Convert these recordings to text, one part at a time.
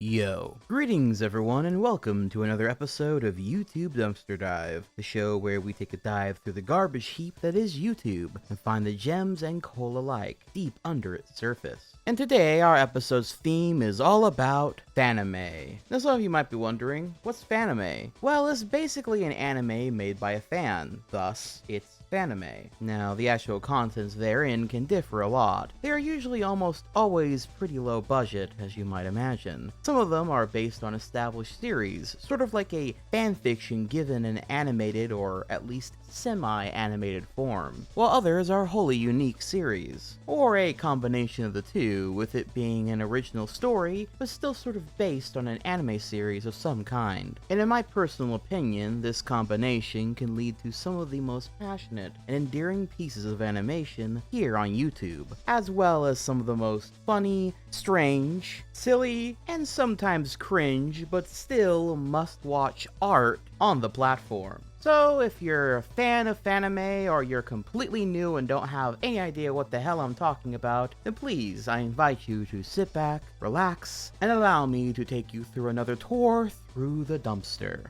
Yo. Greetings everyone and welcome to another episode of YouTube Dumpster Dive, the show where we take a dive through the garbage heap that is YouTube and find the gems and coal alike deep under its surface. And today our episode's theme is all about Fanime. Now some of you might be wondering, what's Fanime? Well, it's basically an anime made by a fan, thus it's Fanime. Now, the actual contents therein can differ a lot. They are usually almost always pretty low budget, as you might imagine. Some of them are based on established series, sort of like a fanfiction given an animated or at least semi-animated form, while others are wholly unique series, or a combination of the two, with it being an original story, but still sort of based on an anime series of some kind. And in my personal opinion, this combination can lead to some of the most passionate and endearing pieces of animation here on YouTube, as well as some of the most funny, strange, silly, and sometimes cringe, but still must-watch art on the platform. So if you're a fan of Fanime or you're completely new and don't have any idea what the hell I'm talking about, then please, I invite you to sit back, relax, and allow me to take you through another tour through the dumpster.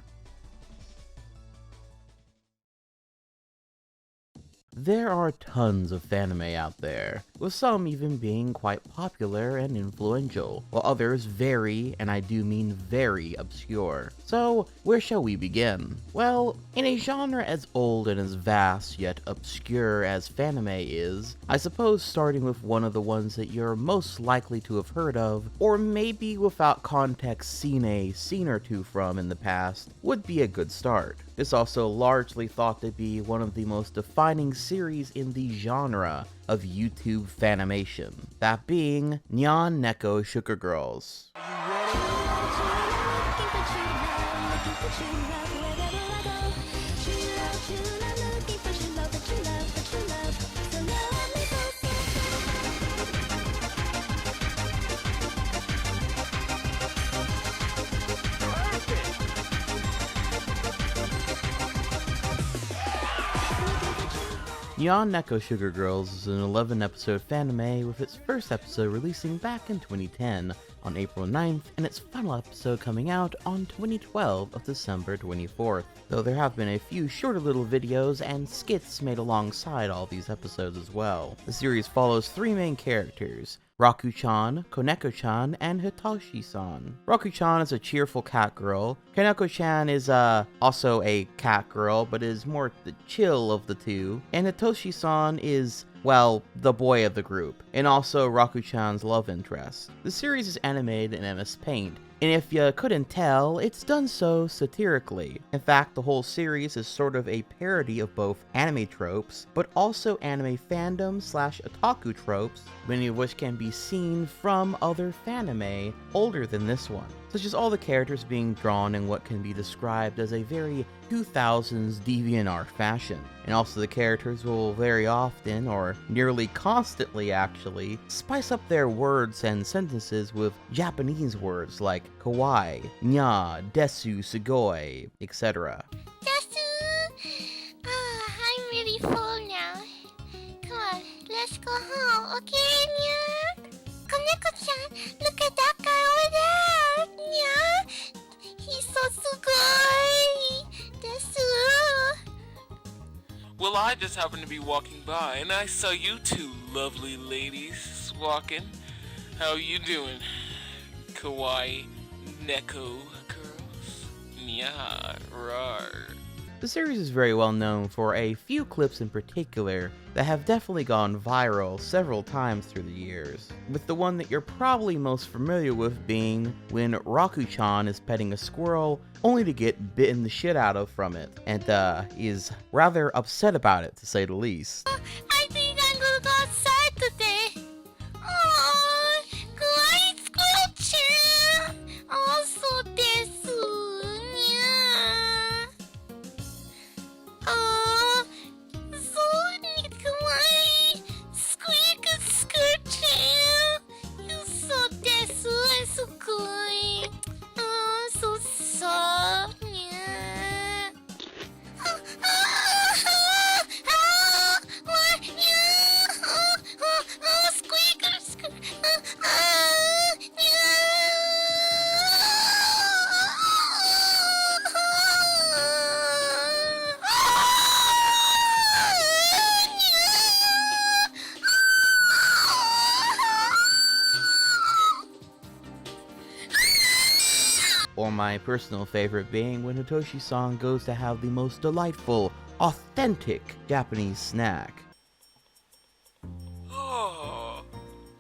There are tons of Fanime out there, with some even being quite popular and influential, while others very, and I do mean very, obscure. So, where shall we begin? Well, in a genre as old and as vast yet obscure as Fanime is, I suppose starting with one of the ones that you're most likely to have heard of, or maybe without context seen a scene or two from in the past, would be a good start. It's also largely thought to be one of the most defining series in the genre of YouTube Fanimation, that being Nyan, Neko, Sugar Girls. Nyan, Neko, Sugar Girls is an 11-episode Fanime, with its first episode releasing back in 2010 on April 9th, and its final episode coming out on 2012 of December 24th, though there have been a few shorter little videos and skits made alongside all these episodes as well. The series follows three main characters, Raku-chan, Koneko-chan, and Hitoshi-san. Raku-chan is a cheerful cat girl. Koneko-chan is also a cat girl, but is more the chill of the two. And Hitoshi-san is, well, the boy of the group, and also Raku-chan's love interest. The series is animated in MS Paint, and if you couldn't tell, it's done so satirically. In fact, the whole series is sort of a parody of both anime tropes, but also anime fandom / otaku tropes, many of which can be seen from other Fanime older than this one, such as all the characters being drawn in what can be described as a very 2000s DeviantArt fashion. And also the characters will very often, or nearly constantly actually, spice up their words and sentences with Japanese words like kawaii, nya, desu, sugoi, etc. Desu! I'm really full now. Come on, let's go home, okay, Nya? Koneko-chan, look at that guy over there! Nya! He's so sugoi! Desu! Well, I just happened to be walking by, and I saw you two lovely ladies walking. How you doing, kawaii Neko girls? Nya, rar. The series is very well known for a few clips in particular that have definitely gone viral several times through the years, with the one that you're probably most familiar with being when Raku-chan is petting a squirrel only to get bitten the shit out of from it, and is rather upset about it to say the least. I think I'm gonna go outside today. Oh, kawaii squirrel-chan! Also desu, Nya! Oh, so kawaii squirrel-chan! You so desu and so cool. Oh, so soft, Nya! What? Nya! or my personal favorite being when Hitoshi-san goes to have the most delightful, authentic Japanese snack. Oh,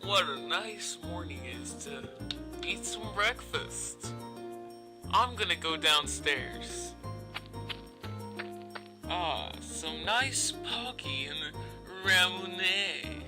what a nice morning it is to eat some breakfast. I'm gonna go downstairs. Some nice pocky and ramen.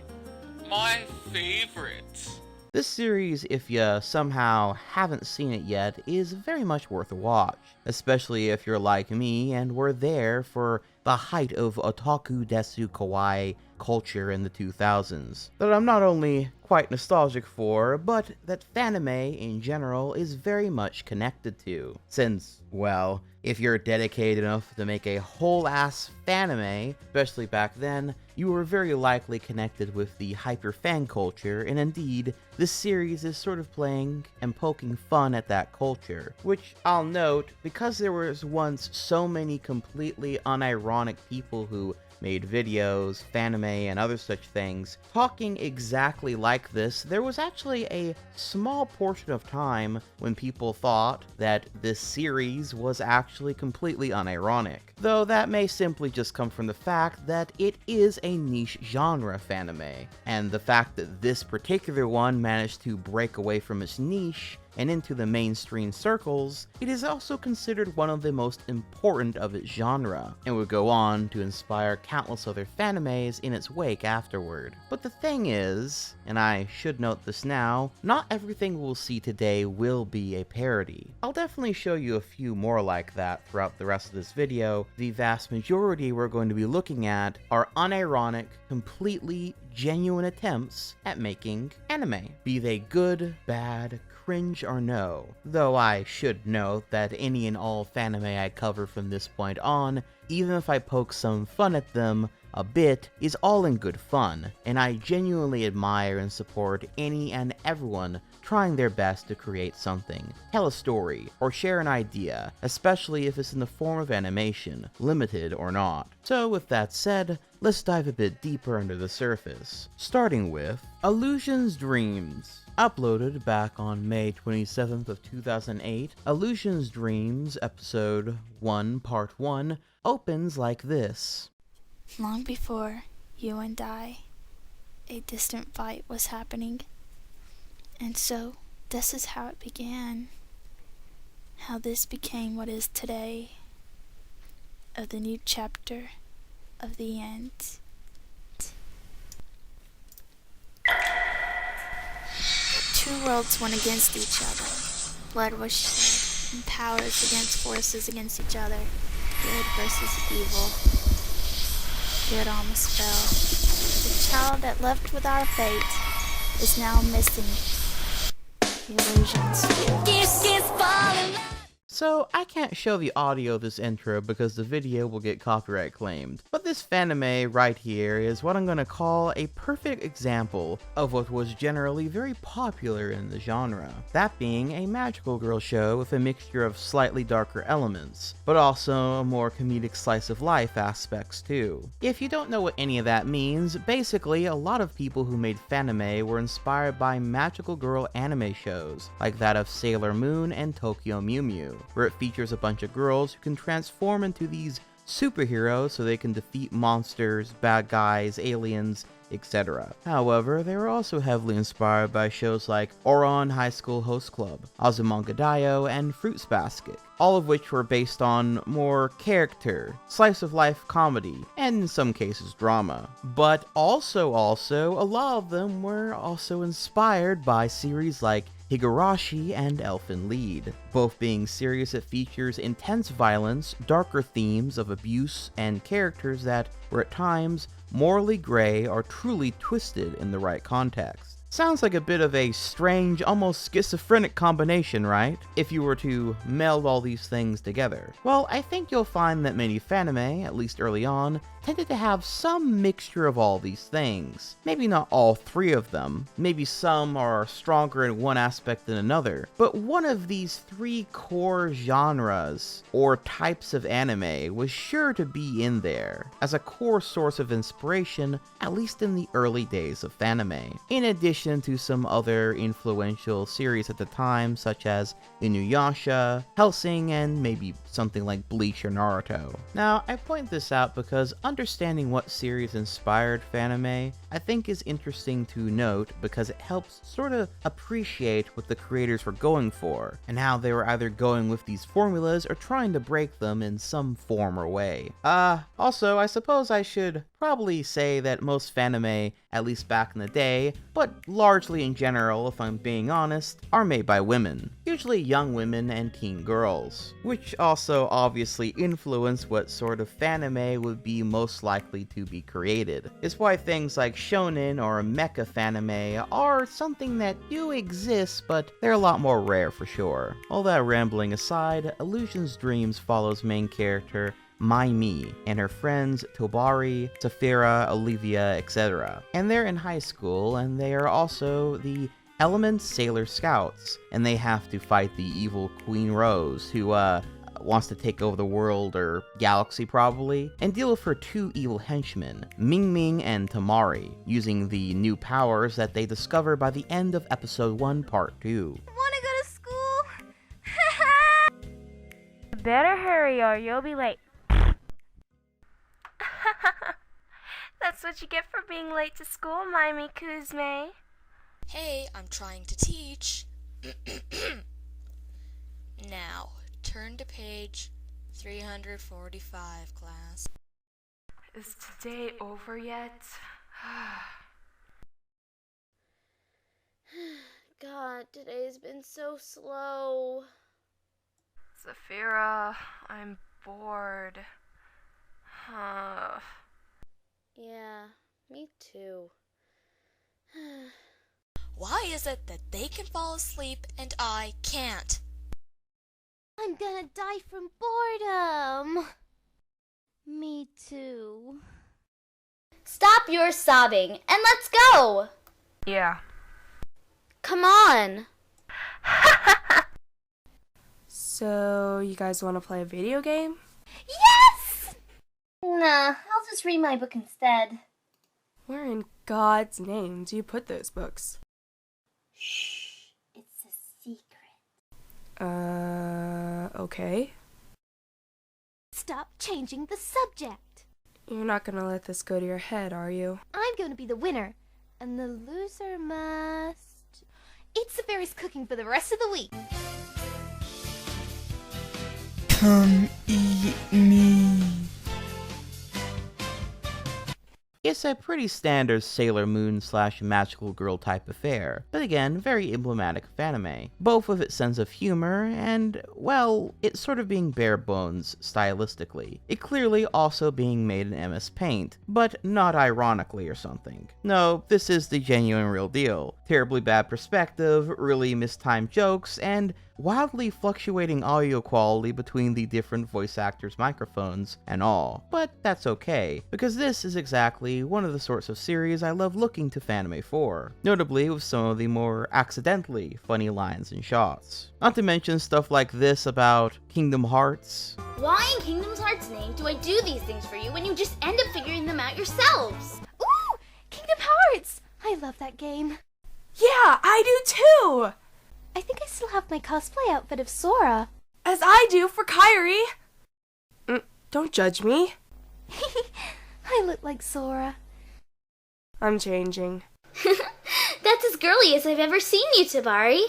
My favorite. This series, if you somehow haven't seen it yet, is very much worth a watch, especially if you're like me and were there for the height of otaku desu kawaii culture in the 2000s, that I'm not only quite nostalgic for, but that Fanime in general is very much connected to, since, well, if you're dedicated enough to make a whole-ass Fanime, especially back then, you were very likely connected with the hyper fan culture, and indeed, this series is sort of playing and poking fun at that culture, which I'll note, because there was once so many completely unironic people who made videos, Fanime, and other such things, talking exactly like this, there was actually a small portion of time when people thought that this series was actually completely unironic. Though that may simply just come from the fact that it is a niche genre Fanime, and the fact that this particular one managed to break away from its niche and into the mainstream circles, it is also considered one of the most important of its genre, and would go on to inspire countless other Fanimes in its wake afterward. But the thing is, and I should note this now, not everything we'll see today will be a parody. I'll definitely show you a few more like that throughout the rest of this video. The vast majority we're going to be looking at are unironic, completely genuine attempts at making anime, be they good, bad, cringe, or no. Though I should note that any and all Fanime I cover from this point on, even if I poke some fun at them a bit, is all in good fun, and I genuinely admire and support any and everyone trying their best to create something, tell a story, or share an idea, especially if it's in the form of animation, limited or not. So with that said, let's dive a bit deeper under the surface, starting with IllusionsDreams. Uploaded back on May 27th of 2008, IllusionsDreams Episode 1 Part 1 opens like this. Long before you and I, a distant fight was happening. And so, this is how it began. How this became what is today. Of the new chapter of the end. Two worlds went against each other. Blood was shed, and powers against forces against each other. Good versus evil. Good almost fell. The child that left without a fate is now missing. Illusions. So, I can't show the audio of this intro because the video will get copyright claimed, but this Fanime right here is what I'm gonna call a perfect example of what was generally very popular in the genre, that being a magical girl show with a mixture of slightly darker elements, but also a more comedic slice of life aspects too. If you don't know what any of that means, basically a lot of people who made Fanime were inspired by magical girl anime shows, like that of Sailor Moon and Tokyo Mew Mew, where it features a bunch of girls who can transform into these superheroes so they can defeat monsters, bad guys, aliens, etc. However, they were also heavily inspired by shows like Ouran High School Host Club, Azumanga Daioh, and Fruits Basket, all of which were based on more character, slice-of-life comedy, and in some cases drama. But also, a lot of them were also inspired by series like Higurashi and Elfen Lied, both being series that features intense violence, darker themes of abuse, and characters that were at times morally gray or truly twisted in the right context. Sounds like a bit of a strange, almost schizophrenic combination, right? If you were to meld all these things together. Well, I think you'll find that many Fanime, at least early on, tended to have some mixture of all these things. Maybe not all three of them, maybe some are stronger in one aspect than another, but one of these three core genres, or types of anime, was sure to be in there, as a core source of inspiration, at least in the early days of Fanime. In addition addition to some other influential series at the time, such as Inuyasha, Hellsing, and maybe something like Bleach or Naruto. Now, I point this out because understanding what series inspired Fanime, I think is interesting to note because it helps sort of appreciate what the creators were going for, and how they were either going with these formulas or trying to break them in some form or way. Also, I suppose I should probably say that most Fanime, at least back in the day, but largely in general if I'm being honest, are made by women. Usually young women and teen girls, which also obviously influence what sort of Fanime would be most likely to be created. It's why things like shonen or mecha Fanime are something that do exist, but they're a lot more rare for sure. All that rambling aside, IllusionsDreams follows main character Mew Mew and her friends Tobari, Saphira, Olivia, etc. And they're in high school, and they are also the Element Sailor Scouts, and they have to fight the evil Queen Rose, who wants to take over the world, or galaxy probably, and deal with her two evil henchmen, Ming Ming and Tamari, using the new powers that they discover by the end of episode 1 part 2. Wanna go to school? Better hurry or you'll be late. That's what you get for being late to school, Mimi Kuzme. Hey, I'm trying to teach. Now, turn to page 345, class. Is today over yet? God, today's been so slow. Saphira, I'm bored. Yeah, me too. Why is it that they can fall asleep and I can't? I'm gonna die from boredom. Me too. Stop your sobbing and let's go! Yeah. Come on! So, you guys want to play a video game? Yes! Nah, I'll just read my book instead. Where in God's name do you put those books? Shh, it's a secret. Okay. Stop changing the subject. You're not gonna let this go to your head, are you? I'm going to be the winner, and the loser must eat Tavarious cooking for the rest of the week. Come eat me. It's a pretty standard Sailor Moon / Magical Girl type affair, but again, very emblematic of anime, both with its sense of humor and, well, it's sort of being bare bones stylistically. It clearly also being made in MS Paint, but not ironically or something. No, this is the genuine real deal. Terribly bad perspective, really mistimed jokes, and wildly fluctuating audio quality between the different voice actors' microphones and all. But that's okay, because this is exactly one of the sorts of series I love looking to Fanime for, notably with some of the more accidentally funny lines and shots. Not to mention stuff like this about Kingdom Hearts. Why in Kingdom Hearts' name do I do these things for you when you just end up figuring them out yourselves? Ooh! Kingdom Hearts! I love that game. Yeah, I do too! I think I still have my cosplay outfit of Sora. As I do for Kairi! Don't judge me. I look like Sora. I'm changing. That's as girly as I've ever seen you, Tabari.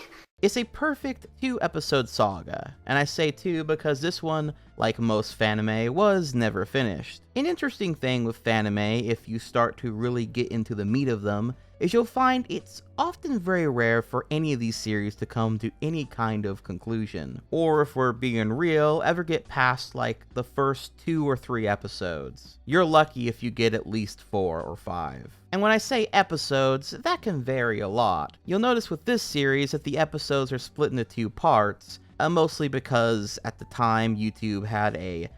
It's a perfect 2-episode saga, and I say 2 because this one, like most Fanime, was never finished. An interesting thing with Fanime, if you start to really get into the meat of them, is you'll find it's often very rare for any of these series to come to any kind of conclusion, or if we're being real, ever get past like the first 2 or 3 episodes. You're lucky if you get at least 4 or 5. And when I say episodes, that can vary a lot. You'll notice with this series that the episodes are split into 2 parts, mostly because at the time YouTube had a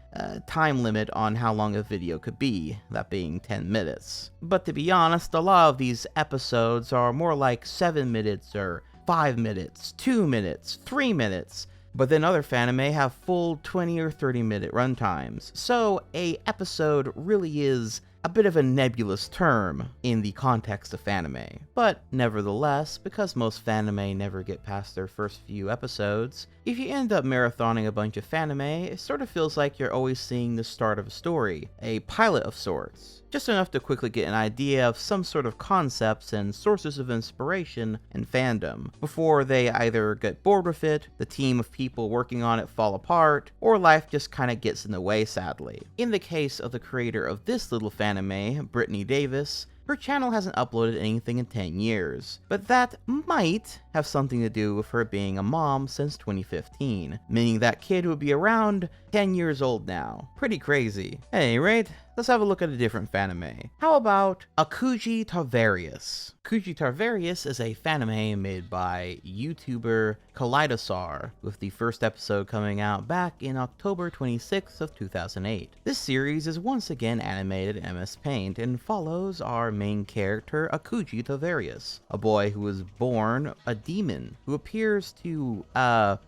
time limit on how long a video could be, that being 10 minutes. But to be honest, a lot of these episodes are more like 7 minutes or 5 minutes, 2 minutes, 3 minutes, but then other Fanime have full 20 or 30 minute runtimes. So a episode really is a bit of a nebulous term in the context of Fanime. But nevertheless, because most Fanime never get past their first few episodes, if you end up marathoning a bunch of Fanime, it sort of feels like you're always seeing the start of a story, a pilot of sorts. Just enough to quickly get an idea of some sort of concepts and sources of inspiration and fandom, before they either get bored with it, the team of people working on it fall apart, or life just kinda gets in the way, sadly. In the case of the creator of this little Fanime, Brittany Davis, her channel hasn't uploaded anything in 10 years, but that might have something to do with her being a mom since 2015, meaning that kid would be around 10 years old now. Pretty crazy. At any rate, let's have a look at a different Fanime. How about Akuji Tavarious? Akuji Tavarious is a Fanime made by YouTuber Kaleidosaur, with the first episode coming out back in October 26th of 2008. This series is once again animated in MS Paint and follows our main character Akuji Tavarious, a boy who was born a demon who appears to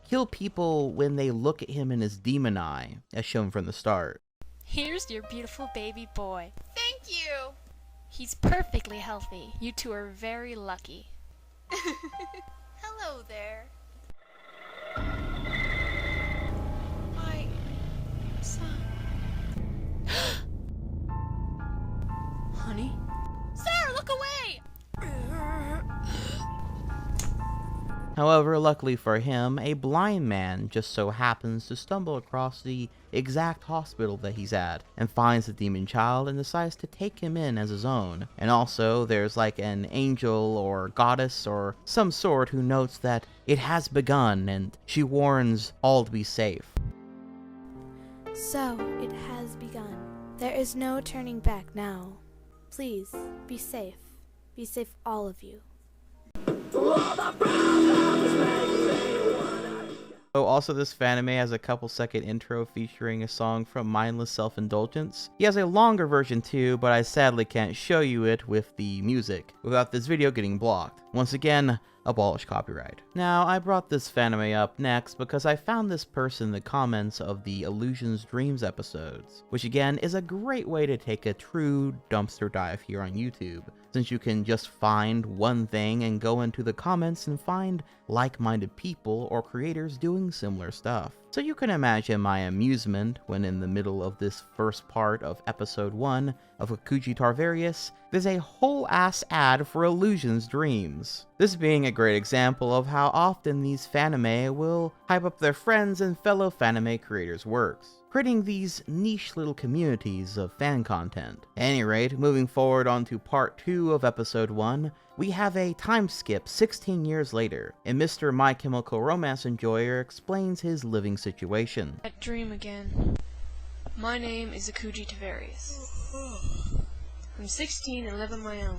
kill people when they look at him in his demon eye, as shown from the start. Here's your beautiful baby boy. Thank you! He's perfectly healthy. You two are very lucky. Hello there. My son. Honey? Sir, look away! However, luckily for him, a blind man just so happens to stumble across the exact hospital that he's at, and finds the demon child and decides to take him in as his own. And also, there's like an angel or goddess or some sort who notes that it has begun, and she warns all to be safe. So, it has begun. There is no turning back now. Please, be safe. Be safe, all of you. Oh, also this Fanime has a couple second intro featuring a song from Mindless Self-Indulgence. He has a longer version too, but I sadly can't show you it with the music without this video getting blocked. Once again, abolish copyright. Now, I brought this Fanime up next because I found this person in the comments of the IllusionsDreams episodes, which again is a great way to take a true dumpster dive here on YouTube, since you can just find one thing and go into the comments and find like-minded people or creators doing similar stuff. So you can imagine my amusement when in the middle of this first part of episode 1 of Akuji Tavarious, there's a whole ass ad for IllusionsDreams. This being a great example of how often these Fanime will hype up their friends and fellow Fanime creators' works, creating these niche little communities of fan content. At any rate, moving forward onto part 2 of episode 1, we have a time skip 16 years later, and Mr. My Chemical Romance enjoyer explains his living situation. That dream again. My name is Akuji Tavarious. I'm 16 and live on my own.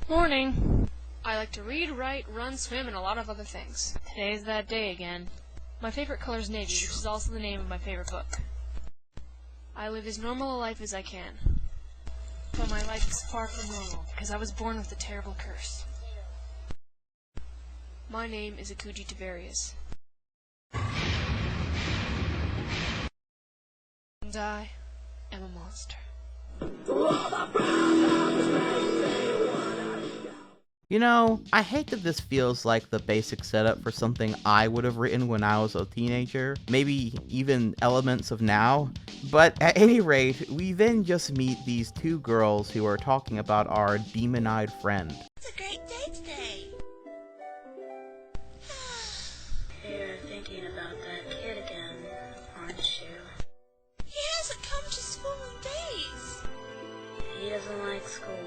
Morning. I like to read, write, run, swim, and a lot of other things. Today's that day again. My favorite color is navy, which is also the name of my favorite book. I live as normal a life as I can. But my life is far from normal, because I was born with a terrible curse. My name is Akuji Tavarious. And I am a monster. You know, I hate that this feels like the basic setup for something I would have written when I was a teenager, maybe even elements of now, but at any rate, we then just meet these two girls who are talking about our demon-eyed friend. It's a great day today. You're thinking about that kid again, aren't you? He hasn't come to school in days. He doesn't like school.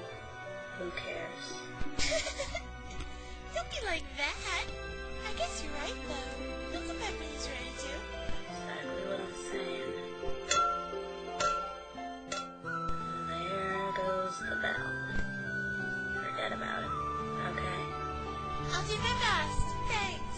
Who cares? Don't be like that. I guess you're right, though. He'll come back when he's ready to. Exactly what I'm saying. There goes the bell. Forget about it, okay? I'll do my best. Thanks.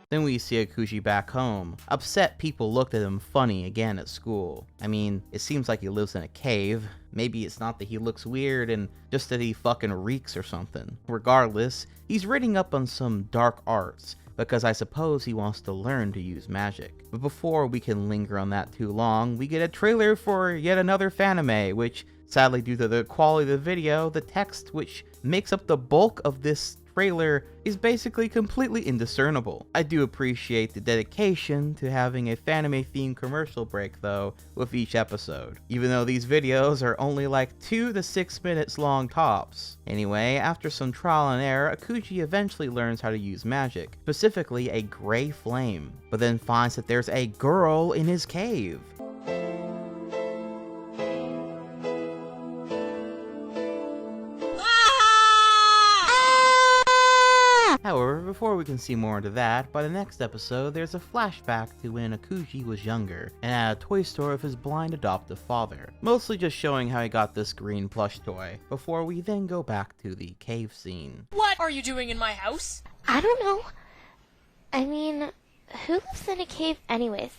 Then we see Akuji back home. Upset people looked at him funny again at school. I mean, it seems like he lives in a cave. Maybe it's not that he looks weird and just that he fucking reeks or something. Regardless, he's reading up on some dark arts, because I suppose he wants to learn to use magic. But before we can linger on that too long, we get a trailer for yet another Fanime, which, sadly due to the quality of the video, the text which makes up the bulk of this trailer is basically completely indiscernible. I do appreciate the dedication to having a Fanime themed commercial break though with each episode, even though these videos are only like 2 to 6 minutes long tops. Anyway, after some trial and error, Akuji eventually learns how to use magic, specifically a gray flame, but then finds that there's a girl in his cave. However, before we can see more into that, by the next episode there's a flashback to when Akuji was younger and at a toy store with his blind adoptive father, mostly just showing how he got this green plush toy, before we then go back to the cave scene. What are you doing in my house? I don't know. I mean, who lives in a cave anyways?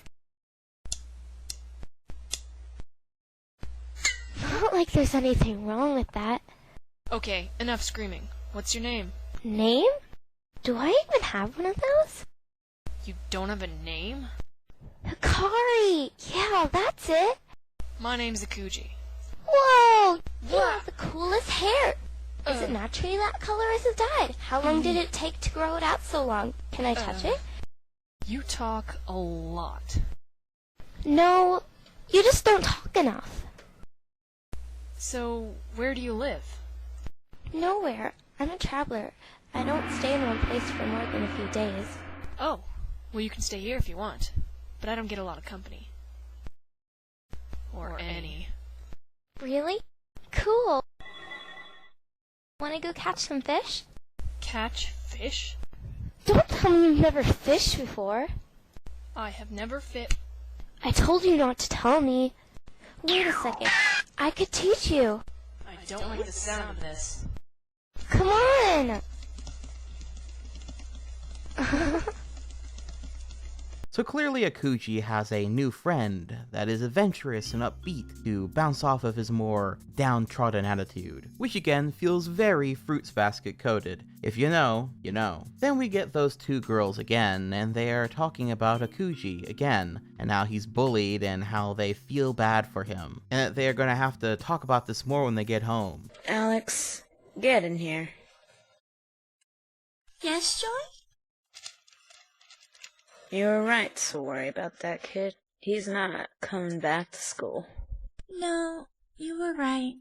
Not like there's anything wrong with that. Okay, enough screaming. What's your name? Name? Do I even have one of those? You don't have a name? Hikari! Yeah, that's it! My name's Akuji. Whoa! You have the coolest hair! Is it naturally that color or is it dyed? How long did it take to grow it out so long? Can I touch it? You talk a lot. No, you just don't talk enough. So, where do you live? Nowhere. I'm a traveler. I don't stay in one place for more than a few days. Oh, well you can stay here if you want, but I don't get a lot of company. Or any. Really? Cool. Wanna go catch some fish? Catch fish? Don't tell me you've never fished before. I have never fit. I told you not to tell me. Wait a second. I could teach you. I don't like the sound of this. Come on! So clearly Akuji has a new friend that is adventurous and upbeat to bounce off of his more downtrodden attitude, which again feels very Fruits Basket coded. If you know, you know. Then we get those two girls again, and they are talking about Akuji again, and how he's bullied and how they feel bad for him, and that they are going to have to talk about this more when they get home. Alex, get in here. Yes, Joy? You were right to worry about that kid. He's not coming back to school. No, you were right.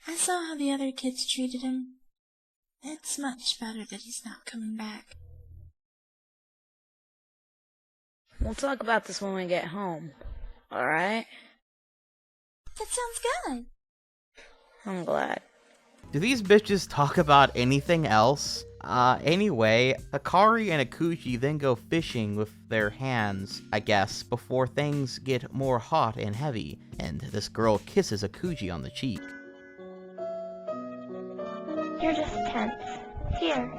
I saw how the other kids treated him. It's much better that he's not coming back. We'll talk about this when we get home, alright? That sounds good. I'm glad. Do these bitches talk about anything else? Anyway, Hikari and Akuji then go fishing with their hands, I guess, before things get more hot and heavy, and this girl kisses Akuji on the cheek. You're just tense. Here.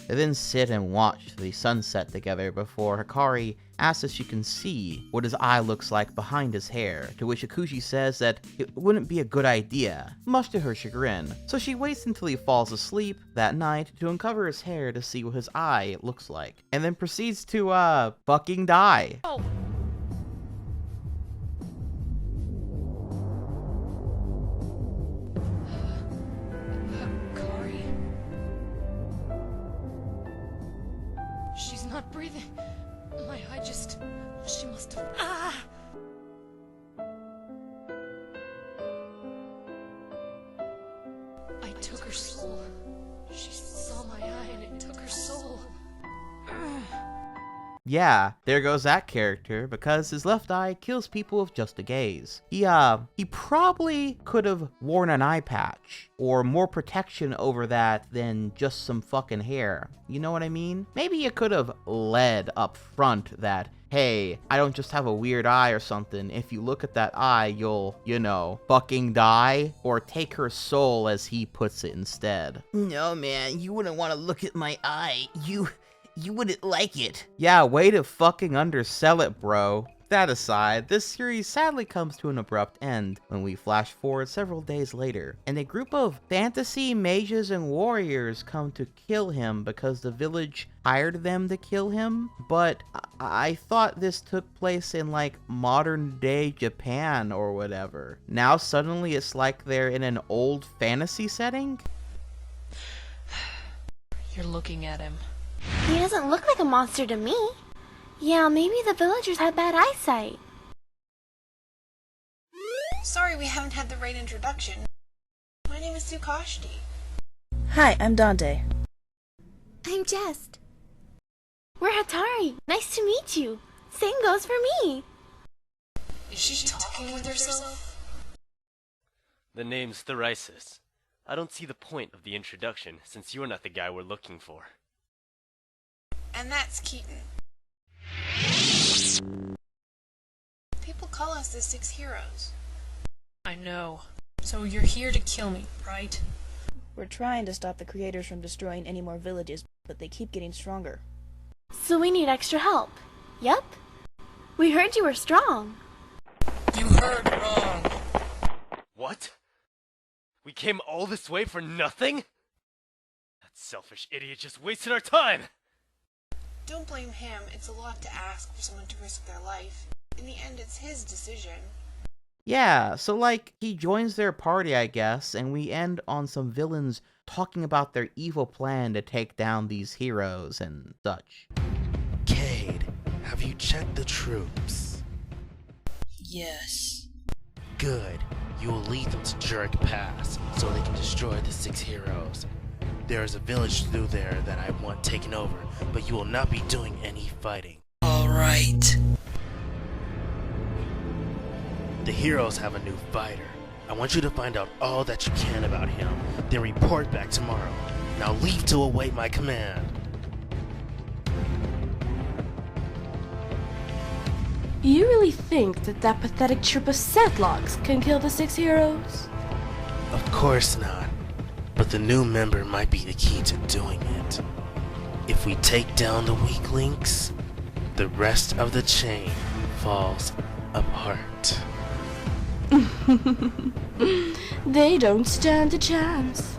They then sit and watch the sunset together before Hikari asks if she can see what his eye looks like behind his hair, to which Akuji says that it wouldn't be a good idea, much to her chagrin. So she waits until he falls asleep that night to uncover his hair to see what his eye looks like, and then proceeds to, fucking die. Oh. She's not breathing. My eye just... She must have... Ah! I took her soul. She saw my eye and it took her soul. Yeah, there goes that character, because his left eye kills people with just a gaze. He probably could have worn an eye patch, or more protection over that than just some fucking hair. You know what I mean? Maybe you could have led up front that, hey, I don't just have a weird eye or something. If you look at that eye, you'll, you know, fucking die, or take her soul as he puts it instead. No, man, you wouldn't want to look at my eye. You wouldn't like it. Yeah, way to fucking undersell it, bro. That aside, this series sadly comes to an abrupt end when we flash forward several days later, and a group of fantasy mages and warriors come to kill him because the village hired them to kill him. But I thought this took place in like modern day Japan or whatever. Now suddenly it's like they're in an old fantasy setting? You're looking at him. He doesn't look like a monster to me. Yeah, maybe the villagers had bad eyesight. Sorry we haven't had the right introduction. My name is Sukashti. Hi, I'm Dante. I'm Jest. We're Hatari. Nice to meet you. Same goes for me. Is she talking with herself? The name's Therisis. I don't see the point of the introduction since you're not the guy we're looking for. And that's Keaton. People call us the Six Heroes. I know. So you're here to kill me, right? We're trying to stop the creators from destroying any more villages, but they keep getting stronger. So we need extra help. Yep. We heard you were strong. You heard wrong. What? We came all this way for nothing? That selfish idiot just wasted our time! Don't blame him. It's a lot to ask for someone to risk their life. In the end, it's his decision. Yeah, so like, he joins their party, I guess, and we end on some villains talking about their evil plan to take down these heroes and such. Cade, have you checked the troops? Yes. Good. You will lead them to Jurek Pass, so they can destroy the Six Heroes. There is a village through there that I want taken over, but you will not be doing any fighting. Alright. The heroes have a new fighter. I want you to find out all that you can about him, then report back tomorrow. Now leave to await my command. You really think that pathetic troop of Settlocks can kill the Six Heroes? Of course not. But the new member might be the key to doing it. If we take down the weak links, the rest of the chain falls apart. They don't stand a chance.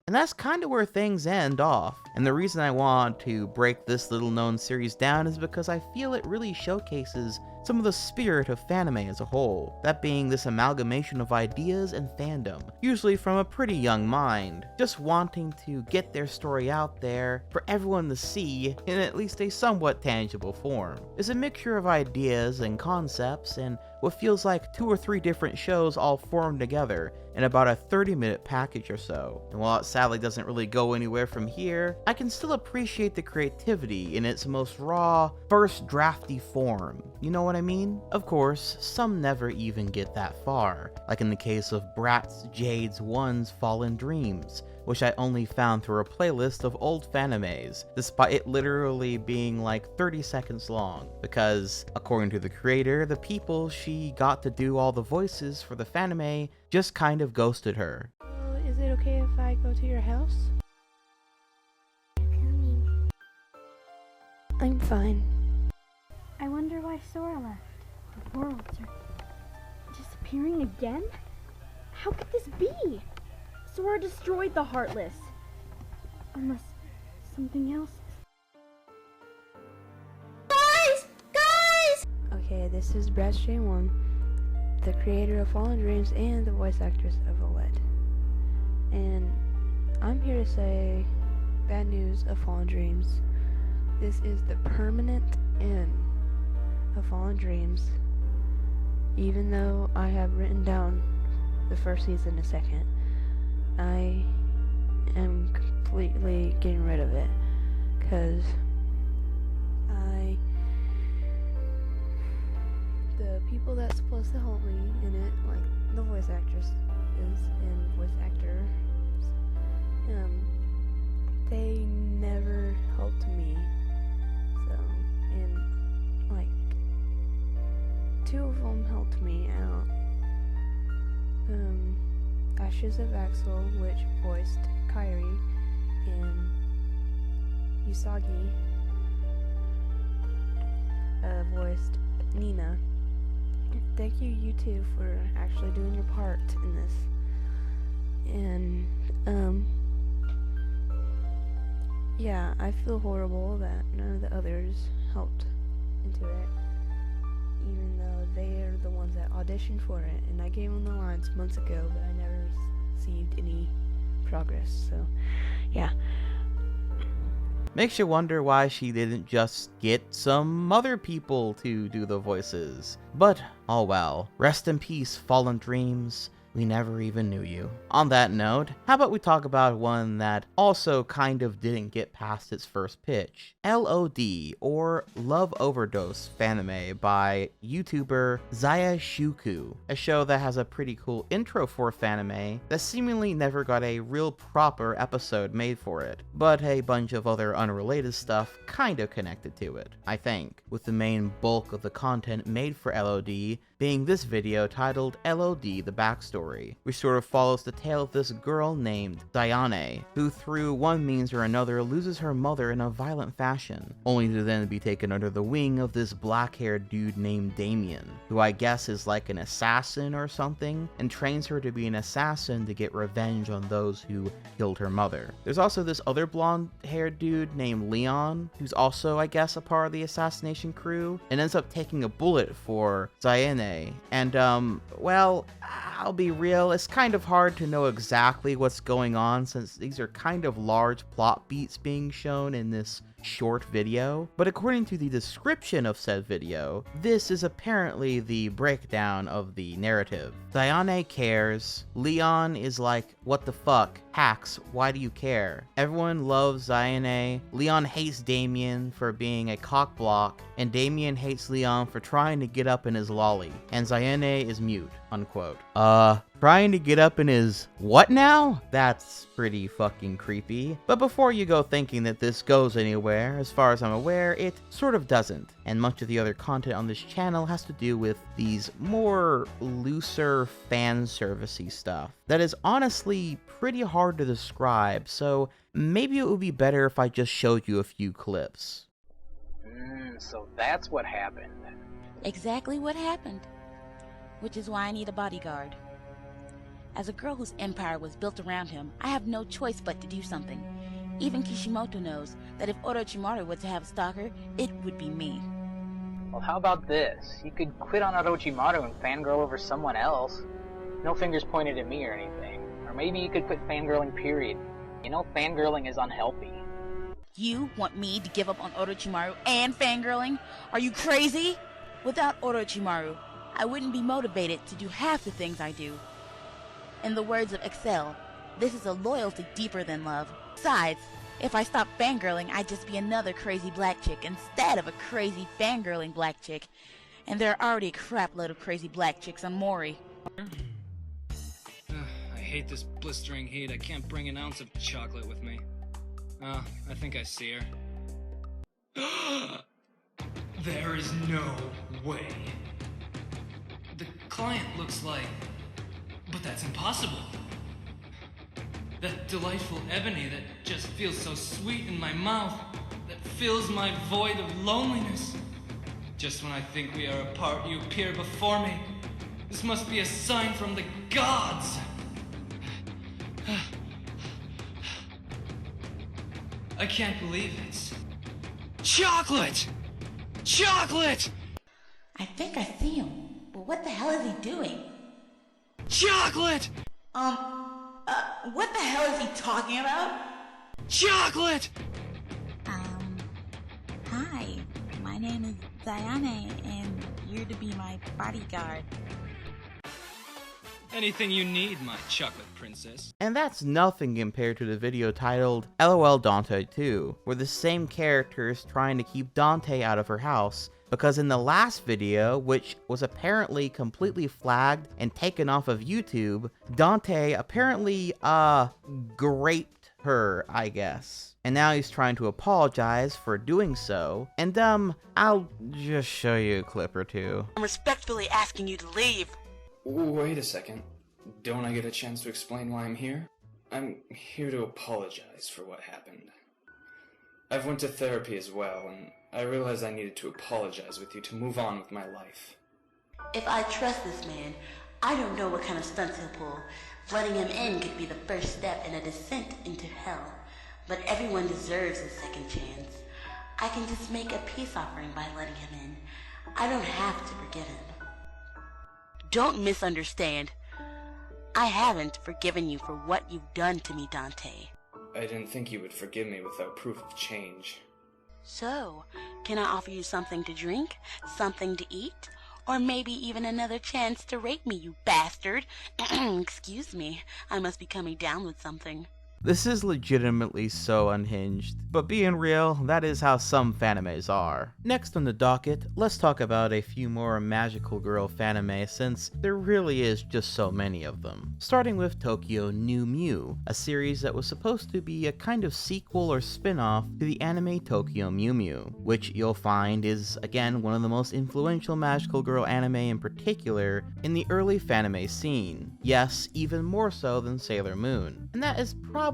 And that's kind of where things end off. And the reason I want to break this little known series down is because I feel it really showcases some of the spirit of Fanime as a whole, that being this amalgamation of ideas and fandom, usually from a pretty young mind, just wanting to get their story out there for everyone to see in at least a somewhat tangible form. It's a mixture of ideas and concepts and what feels like 2 or 3 different shows all formed together in about a 30-minute package or so. And while it sadly doesn't really go anywhere from here, I can still appreciate the creativity in its most raw, first drafty form. You know what I mean? Of course, some never even get that far, like in the case of Bratz Jade's One's Fallen Dreams, which I only found through a playlist of old Fanimes, despite it literally being like 30 seconds long, because, according to the creator, the people she got to do all the voices for the Fanime just kind of ghosted her. Is it okay if I go to your house? I'm fine. I wonder why Sora left. The worlds are disappearing again? How could this be? Sora destroyed the Heartless. Unless something else. Guys! Okay, this is Brad J1, the creator of Fallen Dreams and the voice actress of Oled. And I'm here to say bad news of Fallen Dreams. This is the permanent end of Fallen Dreams. Even though I have written down the first season a second, I am completely getting rid of it, because the people that's supposed to help me in it, like the voice actress is and voice actor, they never helped me. So, and like 2 of them helped me out. Ashes of Axel, which voiced Kairi, and Usagi. voiced Nina. Thank you, you two, for actually doing your part in this. And, yeah, I feel horrible that none of the others helped into it, even though they are the ones that auditioned for it, and I gave them the lines months ago, but I never received any progress, so, yeah. Makes you wonder why she didn't just get some other people to do the voices. But, oh well. Rest in peace, fallen dreams. We never even knew you. On that note, how about we talk about one that also kind of didn't get past its first pitch? LOD, or Love Overdose Fanime by YouTuber Zayashuku, a show that has a pretty cool intro for Fanime that seemingly never got a real proper episode made for it, but a bunch of other unrelated stuff kinda connected to it, I think, with the main bulk of the content made for LOD being this video titled LOD The Backstory, which sort of follows the tale of this girl named Diane, who through one means or another loses her mother in a violent fashion, only to then be taken under the wing of this black-haired dude named Damien, who I guess is like an assassin or something, and trains her to be an assassin to get revenge on those who killed her mother. There's also this other blonde-haired dude named Leon, who's also, I guess, a part of the assassination crew, and ends up taking a bullet for Diane. And, well, I'll be real, it's kind of hard to know exactly what's going on since these are kind of large plot beats being shown in this short video, but according to the description of said video, this is apparently the breakdown of the narrative. Diane cares, Leon is like, what the fuck, hacks, why do you care? Everyone loves Diane, Leon hates Damien for being a cockblock, and Damien hates Leon for trying to get up in his lolly, and Diane is mute, unquote. Trying to get up in his what now? That's pretty fucking creepy. But before you go thinking that this goes anywhere, as far as I'm aware, it sort of doesn't. And much of the other content on this channel has to do with these more looser fan servicey stuff that is honestly pretty hard to describe, so maybe it would be better if I just showed you a few clips. So that's what happened. Exactly what happened. Which is why I need a bodyguard. As a girl whose empire was built around him, I have no choice but to do something. Even Kishimoto knows that if Orochimaru were to have a stalker, it would be me. Well, how about this? You could quit on Orochimaru and fangirl over someone else. No fingers pointed at me or anything. Or maybe you could quit fangirling, period. You know, fangirling is unhealthy. You want me to give up on Orochimaru and fangirling? Are you crazy? Without Orochimaru, I wouldn't be motivated to do half the things I do. In the words of Excel, this is a loyalty deeper than love. Besides, if I stopped fangirling, I'd just be another crazy black chick instead of a crazy fangirling black chick. And there are already a crap load of crazy black chicks on Mori. I hate this blistering heat. I can't bring an ounce of chocolate with me. I think I see her. There is no way. The client looks like... But that's impossible. That delightful ebony that just feels so sweet in my mouth, that fills my void of loneliness. Just when I think we are apart, you appear before me. This must be a sign from the gods. I can't believe it's... Chocolate! Chocolate! I think I see him, but what the hell is he doing? Chocolate! What the hell is he talking about? Chocolate! Hi. My name is Diane, and you're to be my bodyguard. Anything you need, my chocolate princess. And that's nothing compared to the video titled LOL Dante 2, where the same character is trying to keep Dante out of her house, because in the last video, which was apparently completely flagged and taken off of YouTube, Dante apparently, raped her, I guess. And now he's trying to apologize for doing so, and I'll just show you a clip or two. I'm respectfully asking you to leave. Wait a second. Don't I get a chance to explain why I'm here? I'm here to apologize for what happened. I've went to therapy as well, and I realized I needed to apologize with you to move on with my life. If I trust this man, I don't know what kind of stunts he'll pull. Letting him in could be the first step in a descent into hell. But everyone deserves a second chance. I can just make a peace offering by letting him in. I don't have to forgive him. Don't misunderstand. I haven't forgiven you for what you've done to me, Dante. I didn't think you would forgive me without proof of change. So, can I offer you something to drink, something to eat, or maybe even another chance to rape me, you bastard? Excuse me, I must be coming down with something. This is legitimately so unhinged, but being real, that is how some Fanimes are. Next on the docket, let's talk about a few more magical girl Fanime since there really is just so many of them. Starting with Tokyo Mew Mew, a series that was supposed to be a kind of sequel or spin-off to the anime Tokyo Mew Mew, which you'll find is again one of the most influential magical girl anime in particular in the early Fanime scene. Yes, even more so than Sailor Moon. And that is probably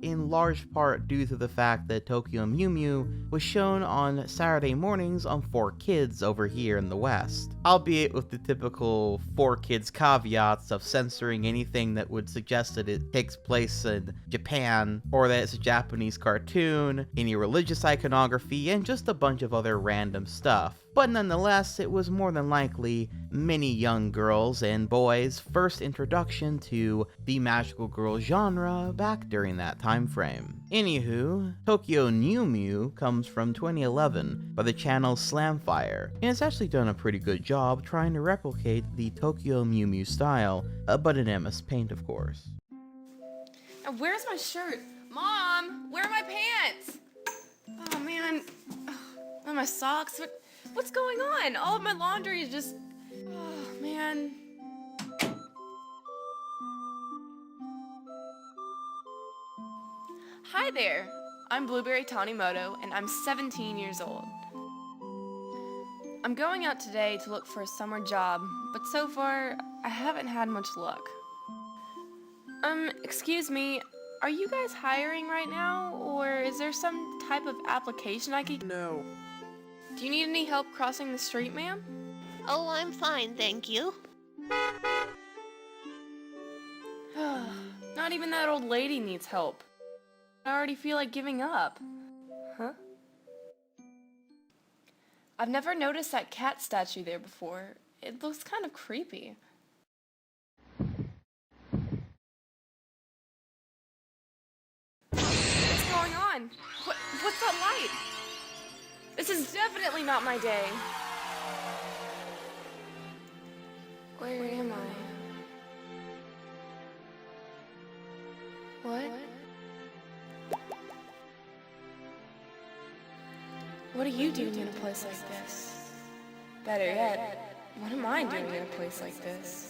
in large part due to the fact that Tokyo Mew Mew was shown on Saturday mornings on 4Kids over here in the West, albeit with the typical 4Kids caveats of censoring anything that would suggest that it takes place in Japan, or that it's a Japanese cartoon, any religious iconography, and just a bunch of other random stuff. But nonetheless, it was more than likely many young girls and boys' first introduction to the magical girl genre back during that time frame. Anywho, Tokyo Mew Mew comes from 2011 by the channel Slamfire, and it's actually done a pretty good job trying to replicate the Tokyo Mew Mew style, but in MS Paint of course. Where's my shirt? Mom, where are my pants? Oh man, and my socks. What's going on? All of my laundry is just... Oh, man. Hi there. I'm Blueberry Tanimoto, and I'm 17 years old. I'm going out today to look for a summer job, but so far, I haven't had much luck. Excuse me, are you guys hiring right now, or is there some type of application I could... No. Do you need any help crossing the street, ma'am? Oh, I'm fine, thank you. Not even that old lady needs help. I already feel like giving up. Huh? I've never noticed that cat statue there before. It looks kind of creepy. What's going on? What's that light? This is definitely not my day. Where am I? What? What are you doing in a place like this? Better yet, what am I doing in a place like this?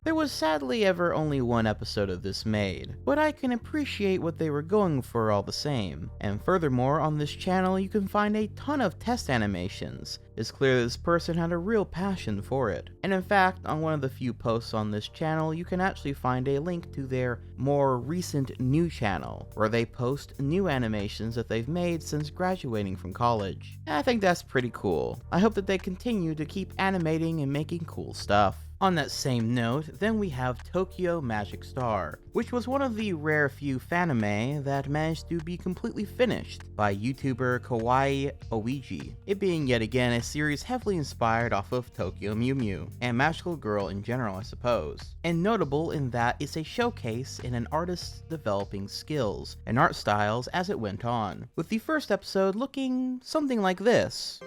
There was sadly ever only one episode of this made, but I can appreciate what they were going for all the same. And furthermore, on this channel you can find a ton of test animations. It's clear this person had a real passion for it. And in fact, on one of the few posts on this channel, you can actually find a link to their more recent new channel, where they post new animations that they've made since graduating from college. And I think that's pretty cool. I hope that they continue to keep animating and making cool stuff. On that same note, then we have Tokyo Magic Star, which was one of the rare few Fanime that managed to be completely finished by YouTuber Kawaii Oiji, it being yet again a series heavily inspired off of Tokyo Mew Mew, and Magical Girl in general I suppose, and notable in that it's a showcase in an artist's developing skills and art styles as it went on, with the first episode looking something like this.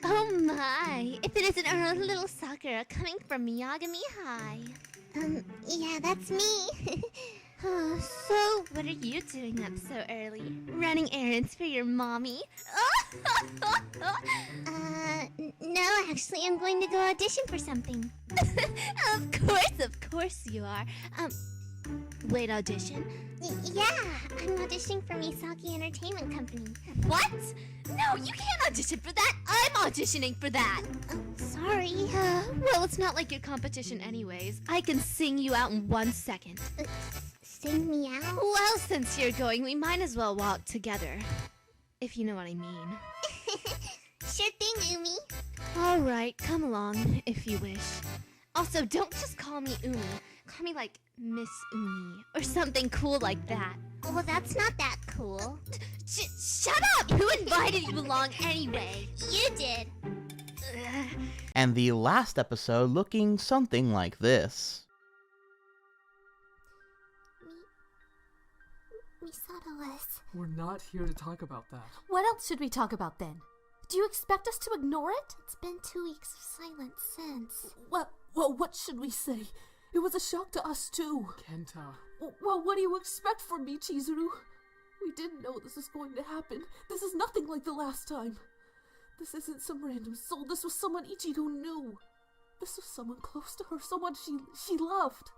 Oh my, if it isn't our little Sakura coming from Miyagami High. Yeah, that's me. So, what are you doing up so early? Running errands for your mommy? No, actually, I'm going to go audition for something. Of course you are. Wait, audition? Yeah, I'm auditioning for Misaki Entertainment Company. What? No, you can't audition for that. I'm auditioning for that. Oh, sorry. Well, it's not like your competition anyways. I can sing you out in 1 second. Sing me out? Well, since you're going, we might as well walk together. If you know what I mean. Sure thing, Umi. Alright, come along, if you wish. Also, don't just call me Umi. Call me like Miss Umi, or something cool like that. Well, that's not that cool. Shut up! Who invited you along anyway? You did. And the last episode looking something like this. Misato-less. We're not here to talk about that. What else should we talk about then? Do you expect us to ignore it? It's been 2 weeks of silence since. Well, what should we say? It was a shock to us too. Kenta. Well, what do you expect from me, Chizuru? We didn't know this was going to happen. This is nothing like the last time. This isn't some random soul. This was someone Ichigo knew. This was someone close to her, someone she loved.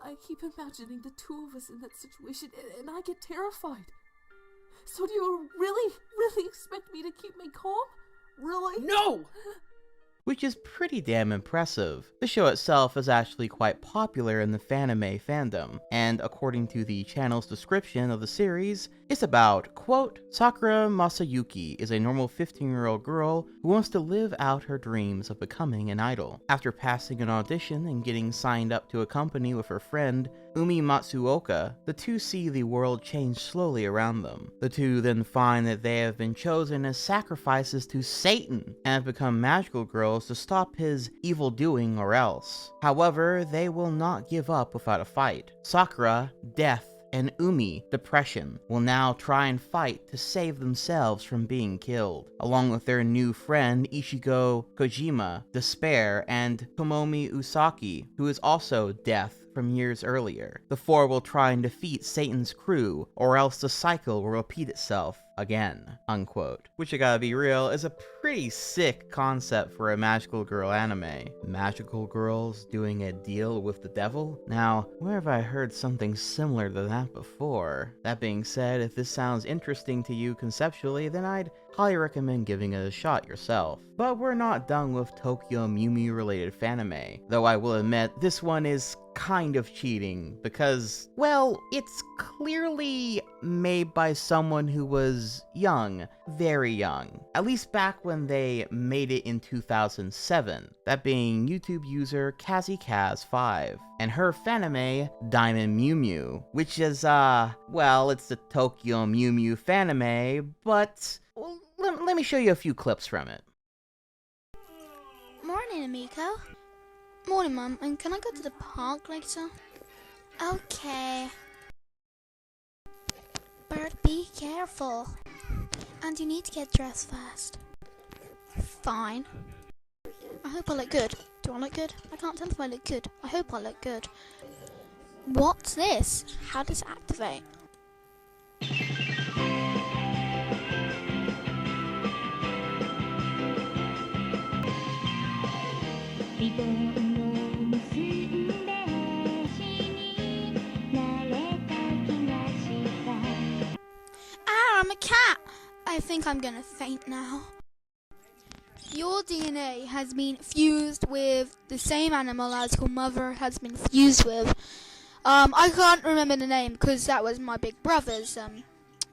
I keep imagining the two of us in that situation, and I get terrified. So do you really expect me to keep me calm? Really? No! Which is pretty damn impressive. The show itself is actually quite popular in the Fanime fandom, and according to the channel's description of the series, it's about, quote, Sakura Masayuki is a normal 15-year-old girl who wants to live out her dreams of becoming an idol. After passing an audition and getting signed up to a company with her friend, Umi Matsuoka, the two see the world change slowly around them. The two then find that they have been chosen as sacrifices to Satan and have become magical girls to stop his evil doing or else. However, they will not give up without a fight. Sakura, death, and Umi, depression, will now try and fight to save themselves from being killed, along with their new friend Ichigo Kojima, despair, and Tomomi Usaki, who is also death from years earlier. The four will try and defeat Satan's crew, or else the cycle will repeat itself again, unquote. Which, I gotta be real, is a pretty sick concept for a magical girl anime. Magical girls doing a deal with the devil? Now, where have I heard something similar to that before? That being said, if this sounds interesting to you conceptually, then I'd highly recommend giving it a shot yourself. But we're not done with Tokyo Mew Mew related fanime, though I will admit this one is kind of cheating because, well, it's clearly made by someone who was young, very young, at least back when they made it in 2007, that being YouTube user KaziKaz5, and her fanime, Diamond Mew Mew, which is, well, it's the Tokyo Mew Mew fanime, but let me show you a few clips from it. Morning, Amiko. Morning, Mum, and can I go to the park later? Okay. But be careful. And you need to get dressed fast. Fine. I hope I look good. Do I look good? I can't tell if I look good. I hope I look good. What's this? How does it activate? I'm a cat! I think I'm gonna faint now. Your DNA has been fused with the same animal as your mother has been fused with. I can't remember the name because that was my big brother's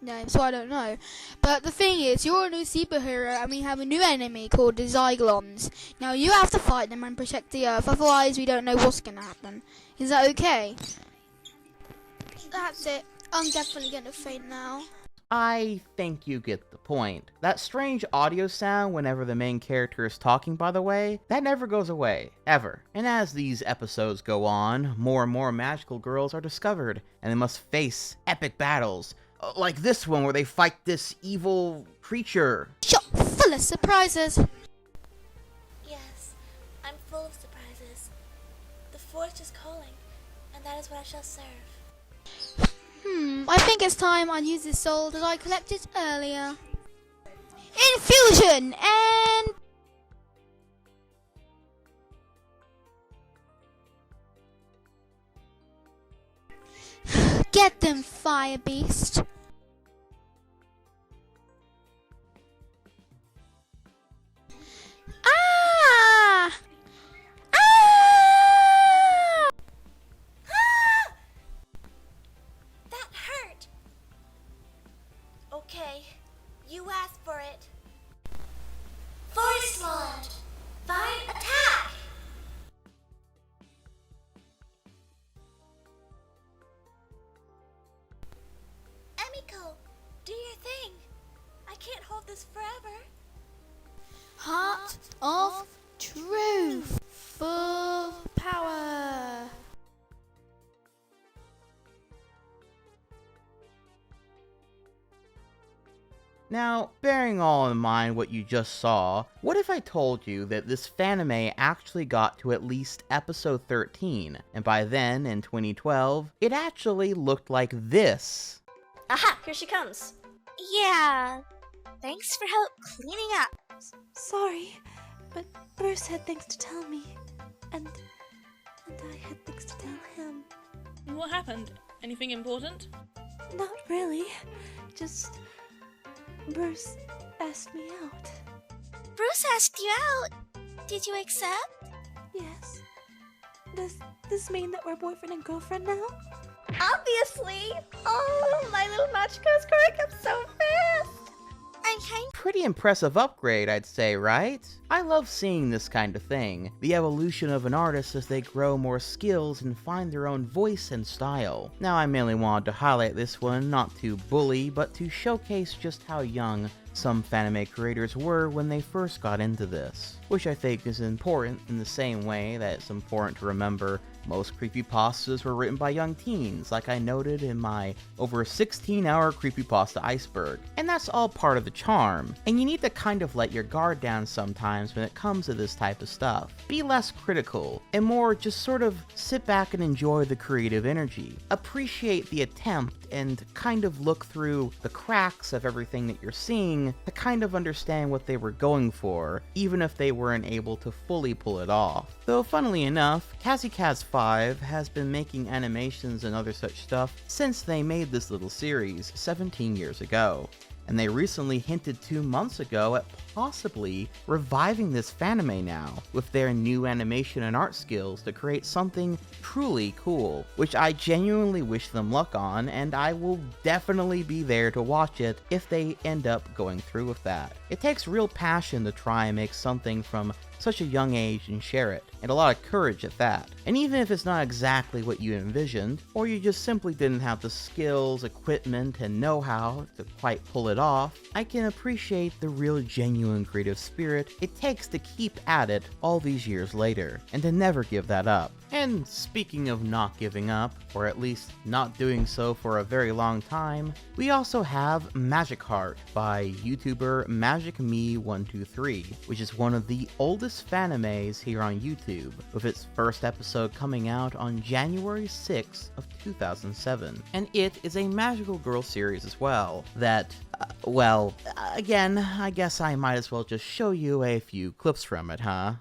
name, so I don't know. But the thing is, you're a new superhero and we have a new enemy called the Zyglons. Now you have to fight them and protect the Earth, otherwise we don't know what's gonna happen. Is that okay? That's it. I'm definitely gonna faint now. I think you get the point. That strange audio sound whenever the main character is talking, by the way, that never goes away, ever. And as these episodes go on, more and more magical girls are discovered, and they must face epic battles, like this one where they fight this evil creature. Shot full of surprises. Yes, I'm full of surprises. The force is calling, and that is what I shall serve. I think it's time I use this soul that I collected earlier. Infusion and... Get them, Fire Beast! Ah! Ah! That hurt! Okay, you asked for it. Forest Lord! Fine attack! Emiko, do your thing. I can't hold this forever. Heart of Truth! Full power! Now, bearing all in mind what you just saw, what if I told you that this Fanime actually got to at least episode 13, and by then, in 2012, it actually looked like this? Aha, here she comes. Yeah, thanks for help cleaning up. Sorry, but Bruce had things to tell me, and I had things to tell him. What happened? Anything important? Not really, just Bruce asked me out. Bruce asked you out. Did you accept? Yes. Does this mean that we're boyfriend and girlfriend now? Obviously! Oh, my little Machiko's growing up so fast! I'm kind Pretty impressive upgrade, I'd say, right? I love seeing this kind of thing, the evolution of an artist as they grow more skills and find their own voice and style. Now, I mainly wanted to highlight this one, not to bully, but to showcase just how young some Fanime creators were when they first got into this, which I think is important in the same way that it's important to remember most creepypastas were written by young teens, like I noted in my over 16-hour creepypasta iceberg. And that's all part of the charm, and you need to kind of let your guard down sometimes when it comes to this type of stuff. Be less critical, and more just sort of sit back and enjoy the creative energy. Appreciate the attempt and kind of look through the cracks of everything that you're seeing to kind of understand what they were going for, even if they weren't able to fully pull it off. Though funnily enough, Kazikaz 5 has been making animations and other such stuff since they made this little series 17 years ago. And they recently hinted 2 months ago at possibly reviving this Fanime now, with their new animation and art skills to create something truly cool, which I genuinely wish them luck on, and I will definitely be there to watch it if they end up going through with that. It takes real passion to try and make something from such a young age and share it, and a lot of courage at that. And even if it's not exactly what you envisioned, or you just simply didn't have the skills, equipment, and know-how to quite pull it off, I can appreciate the real genuine creative spirit it takes to keep at it all these years later, and to never give that up. And speaking of not giving up, or at least not doing so for a very long time, we also have MagicHeart by YouTuber MagicMe123, which is one of the oldest Fanimes here on YouTube, with its first episode coming out on January 6th of 2007. And it is a magical girl series as well, that, well, again, I guess I might as well just show you a few clips from it, huh?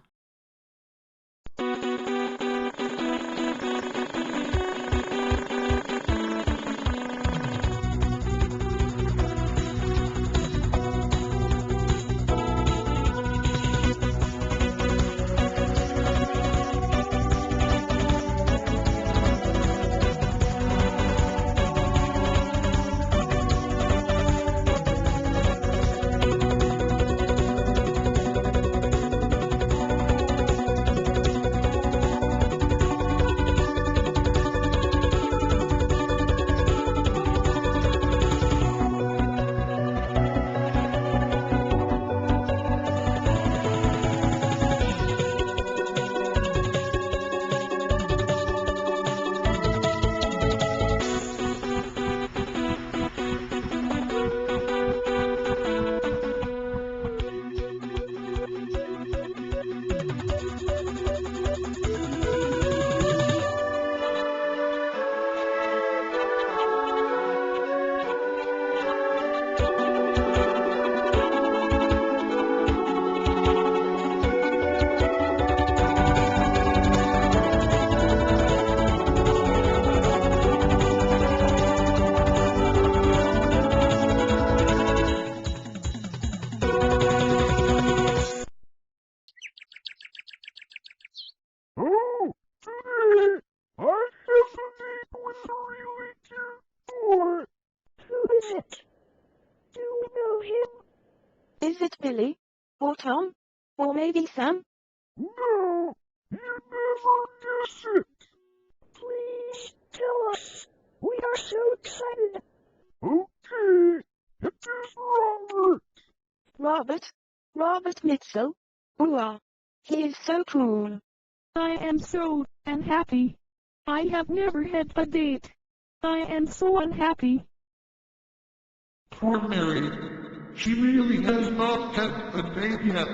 Or Tom? Or maybe Sam? No! You never guess it! Please tell us! We are so excited! Okay, it is Robert! Robert? Robert Mitchell? Hurrah! He is so cool. I am so unhappy. I have never had a date. I am so unhappy. Poor Mary. She really has not had a date yet.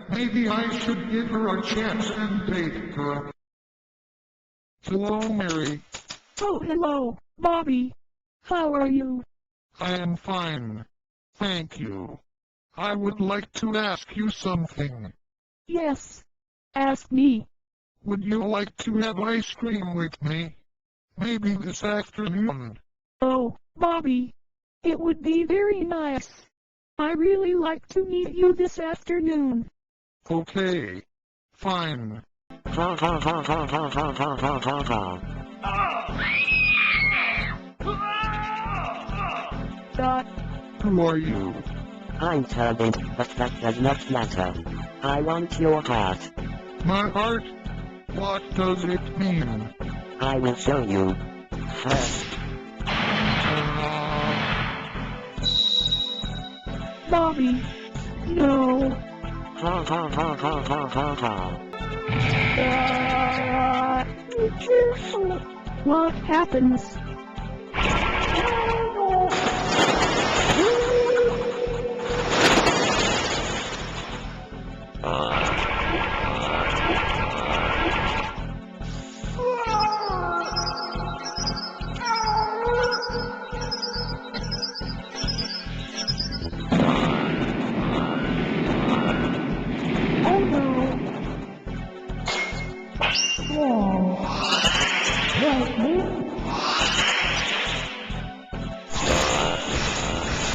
Maybe I should give her a chance and date her. Hello, Mary. Oh, hello, Bobby. How are you? I am fine. Thank you. I would like to ask you something. Yes. Ask me. Would you like to have ice cream with me? Maybe this afternoon. Oh, Bobby. It would be very nice. I really like to meet you this afternoon. Okay. Fine. Dot. Who are you? I'm Turbid, but that does not matter. I want your heart. My heart? What does it mean? I will show you. First. Bobby. No. Be careful. What happens?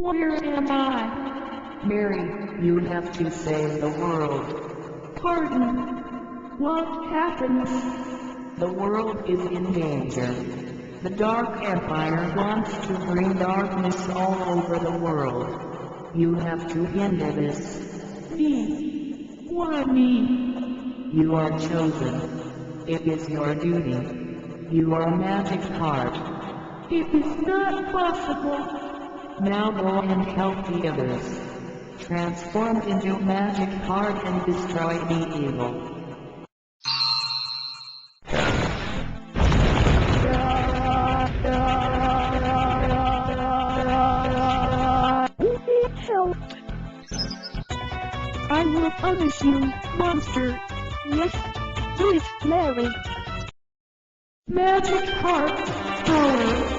Where am I? Mary, you have to save the world. Pardon. What happens? The world is in danger. The Dark Empire wants to bring darkness all over the world. You have to end this. Me? Why me? You are chosen. It is your duty. You are a MagicHeart. It is not possible. Now go and help the others. Transform into MagicHeart and destroy the evil. We need help. I will punish you, monster. Yes, do it, Mary. MagicHeart power.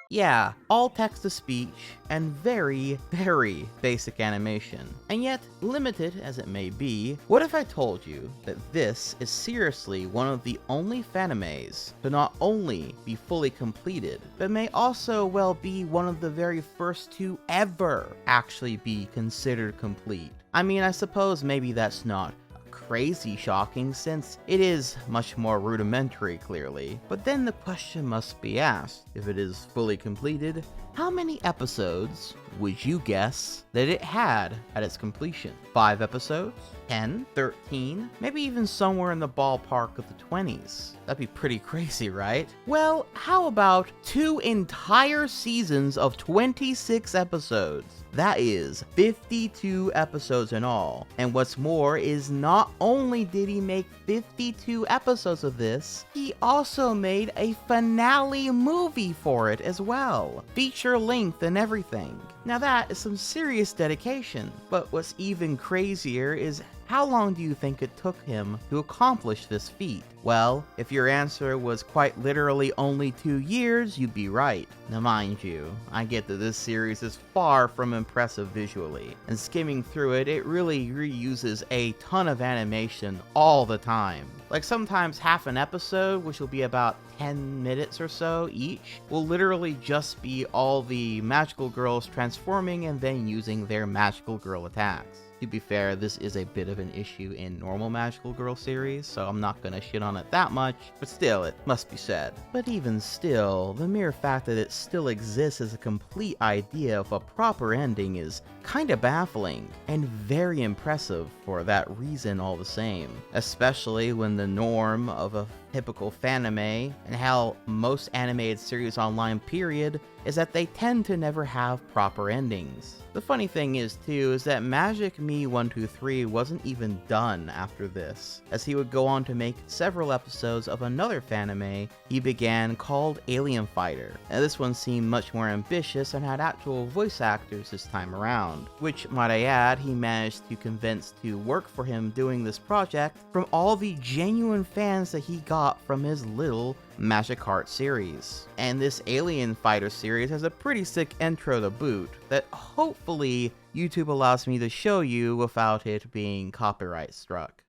Yeah, all text-to-speech and very, very basic animation. And yet, limited as it may be, what if I told you that this is seriously one of the only Fanimes to not only be fully completed, but may also well be one of the very first to ever actually be considered complete? I mean, I suppose maybe that's not crazy shocking since it is much more rudimentary clearly, but then the question must be asked, if it is fully completed, how many episodes would you guess that it had at its completion? 5 episodes? 10? 13? Maybe even somewhere in the ballpark of the 20s. That'd be pretty crazy, right? Well, how about 2 entire seasons of 26 episodes? That is 52 episodes in all. And what's more is not only did he make 52 episodes of this, he also made a finale movie for it as well. Feature length and everything. Now that is some serious dedication. But what's even crazier is how long do you think it took him to accomplish this feat? Well, if your answer was quite literally only 2 years, you'd be right. Now mind you, I get that this series is far from impressive visually, and skimming through it, it really reuses a ton of animation all the time. Like sometimes half an episode, which will be about 10 minutes or so each, will literally just be all the magical girls transforming and then using their magical girl attacks. To be fair, this is a bit of an issue in normal Magical Girl series, so I'm not gonna shit on it that much, but still, it must be said. But even still, the mere fact that it still exists as a complete idea of a proper ending is kinda baffling, and very impressive for that reason all the same. Especially when the norm of a typical Fanime, and how most animated series online period, is that they tend to never have proper endings. The funny thing is too, is that Magic Me 123 wasn't even done after this, as he would go on to make several episodes of another Fanime he began called Alien Fighter. Now this one seemed much more ambitious and had actual voice actors this time around, which, might I add, he managed to convince to work for him doing this project from all the genuine fans that he got from his little MagicHeart series. And this Alien Fighter series has a pretty sick intro to boot that hopefully YouTube allows me to show you without it being copyright struck.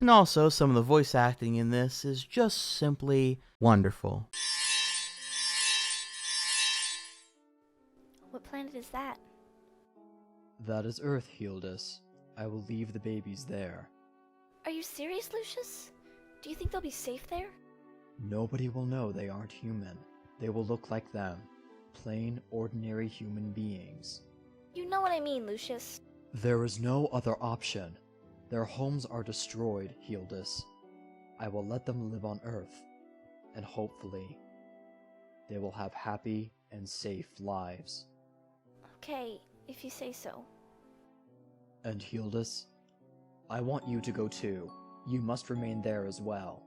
And also, some of the voice acting in this is just simply wonderful. What planet is that? That is Earth, Healdus. I will leave the babies there. Are you serious, Lucius? Do you think they'll be safe there? Nobody will know they aren't human. They will look like them. Plain, ordinary human beings. You know what I mean, Lucius. There is no other option. Their homes are destroyed, Healdus. I will let them live on Earth, and hopefully, they will have happy and safe lives. Okay, if you say so. And Healdus, I want you to go too. You must remain there as well.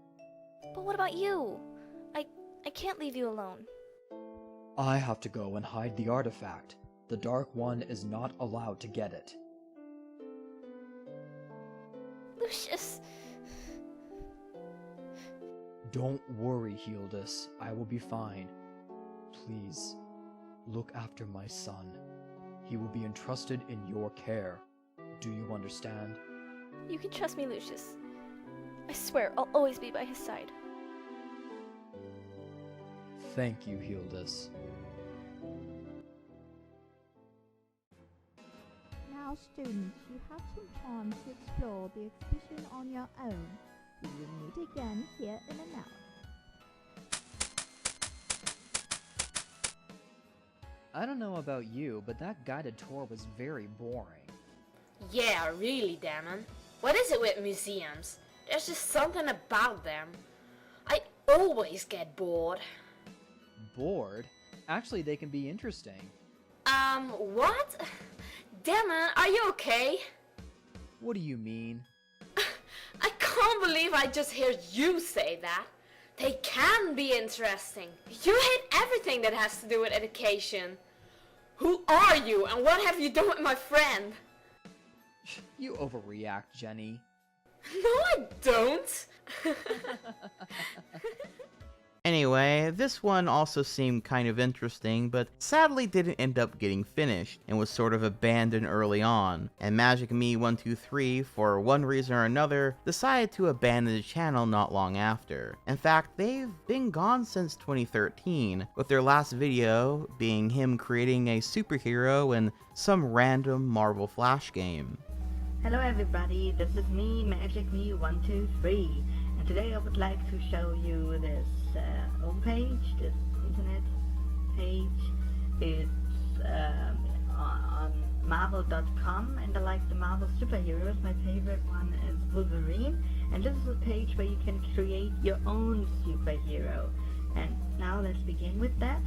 But what about you? I can't leave you alone. I have to go and hide the artifact. The Dark One is not allowed to get it. Lucius! Don't worry, Healdus. I will be fine. Please, look after my son. He will be entrusted in your care. Do you understand? You can trust me, Lucius. I swear I'll always be by his side. Thank you, Healdus. students, you have some time to explore the exhibition on your own. We will meet again here in an hour. I don't know about you, but that guided tour was very boring. Yeah, really, Damon. What is it with museums? There's just something about them. I always get bored. Bored? Actually, they can be interesting. What? Damon, are you okay? What do you mean? I can't believe I just heard you say that. They can be interesting. You hate everything that has to do with education. Who are you, and what have you done with my friend? You overreact, Jenny. No, I don't. Anyway, this one also seemed kind of interesting, but sadly didn't end up getting finished, and was sort of abandoned early on, and Magic Me 123, for one reason or another, decided to abandon the channel not long after. In fact, they've been gone since 2013, with their last video being him creating a superhero in some random Marvel Flash game. Hello everybody, this is me, Magic Me 123, and today I would like to show you this homepage, this internet page. It's on Marvel.com, and I like the Marvel superheroes. My favorite one is Wolverine, and this is a page where you can create your own superhero. And now let's begin with that.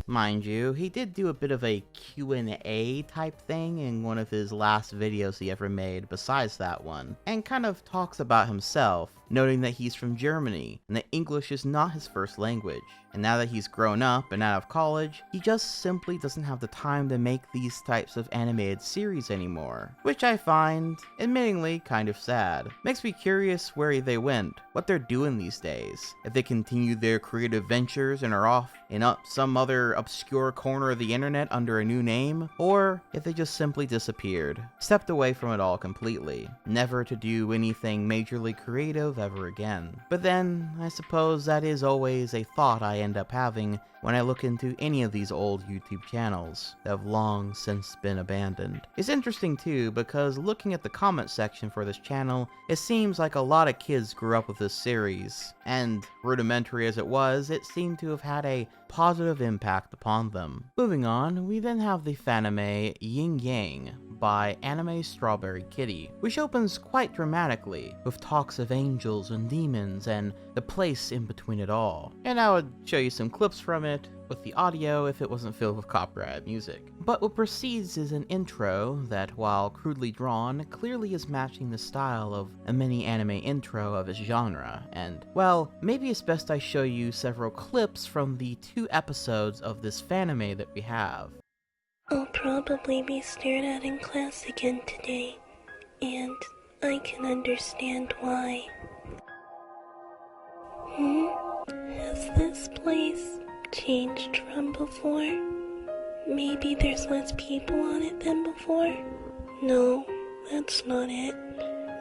Mind you, he did do a bit of a Q&A type thing in one of his last videos he ever made besides that one, and kind of talks about himself, noting that he's from Germany, and that English is not his first language. And now that he's grown up and out of college, he just simply doesn't have the time to make these types of animated series anymore, which I find, admittingly, kind of sad. Makes me curious where they went, what they're doing these days, if they continue their creative ventures and are off in some other obscure corner of the internet under a new name, or if they just simply disappeared, stepped away from it all completely, never to do anything majorly creative ever again. But then, I suppose that is always a thought I end up having when I look into any of these old YouTube channels that have long since been abandoned. It's interesting too, because looking at the comment section for this channel, it seems like a lot of kids grew up with this series, and rudimentary as it was, it seemed to have had a positive impact upon them. Moving on, we then have the Fanime Yin Yang by Anime Strawberry Kitty, which opens quite dramatically, with talks of angels and demons and the place in between it all. And I would show you some clips from it with the audio if it wasn't filled with copyright music. But what precedes is an intro that, while crudely drawn, clearly is matching the style of a mini anime intro of its genre, and, well, maybe it's best I show you several clips from the 2 episodes of this Fanime that we have. I'll probably be stared at in class again today, and I can understand why. Has this place changed from before? Maybe there's less people on it than before? No, that's not it.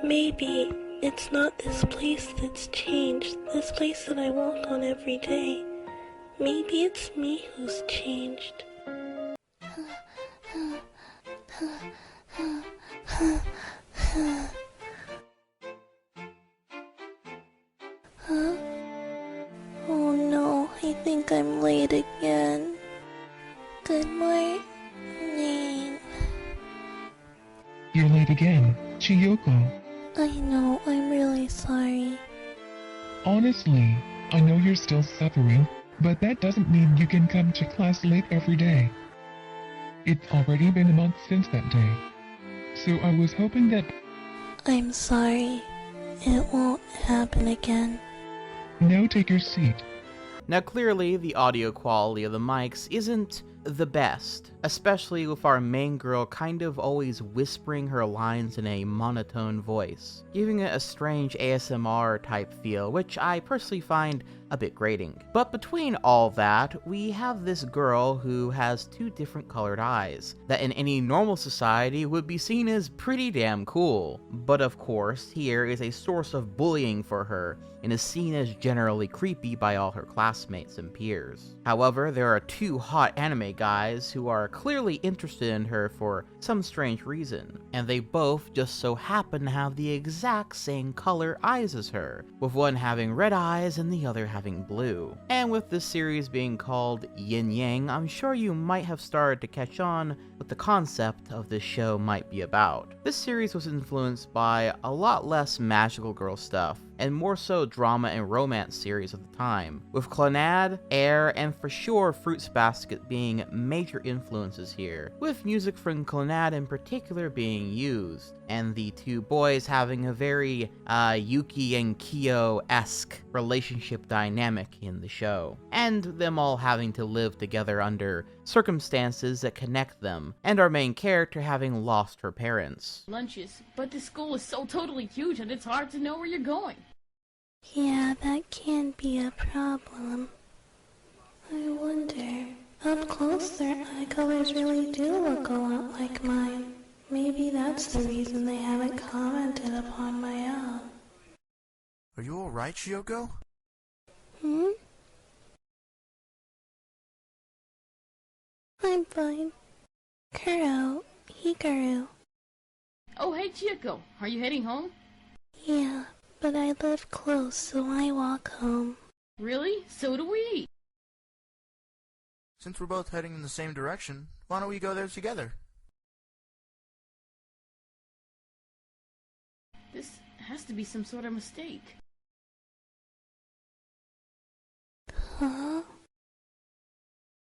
Maybe it's not this place that's changed, this place that I walk on every day. Maybe it's me who's changed. Huh? Oh no, I think I'm late again. Good morning. You're late again, Chiyoko. I know, I'm really sorry. Honestly, I know you're still suffering, but that doesn't mean you can come to class late every day. It's already been a month since that day, so I was hoping that... I'm sorry. It won't happen again. Now take your seat. Now clearly, the audio quality of the mics isn't the best, especially with our main girl kind of always whispering her lines in a monotone voice, giving it a strange ASMR type feel, which I personally find a bit grating. But between all that, we have this girl who has 2 different colored eyes, that in any normal society would be seen as pretty damn cool. But of course, here is a source of bullying for her, and is seen as generally creepy by all her classmates and peers. However, there are 2 hot anime guys who are clearly interested in her for some strange reason, and they both just so happen to have the exact same color eyes as her, with one having red eyes and the other having blue. And with this series being called Yin Yang, I'm sure you might have started to catch on what the concept of this show might be about. This series was influenced by a lot less magical girl stuff, and more so drama and romance series of the time, with Clannad, Air, and for sure Fruits Basket being major influences here, with music from Clannad in particular being used, and the two boys having a very Yuki and Kyo-esque relationship dynamic in the show, and them all having to live together under circumstances that connect them, and our main character having lost her parents. Lunches, but the school is so totally huge and it's hard to know where you're going. Yeah, that can be a problem. I wonder, up close their eye colors really do look a lot like mine. Maybe that's the reason they haven't commented upon my own. Are you alright, Chioko? Hmm? I'm fine. Kuro, Hikaru. Oh, hey, Chieko, are you heading home? Yeah, but I live close, so I walk home. Really? So do we. Since we're both heading in the same direction, why don't we go there together? This has to be some sort of mistake. Huh?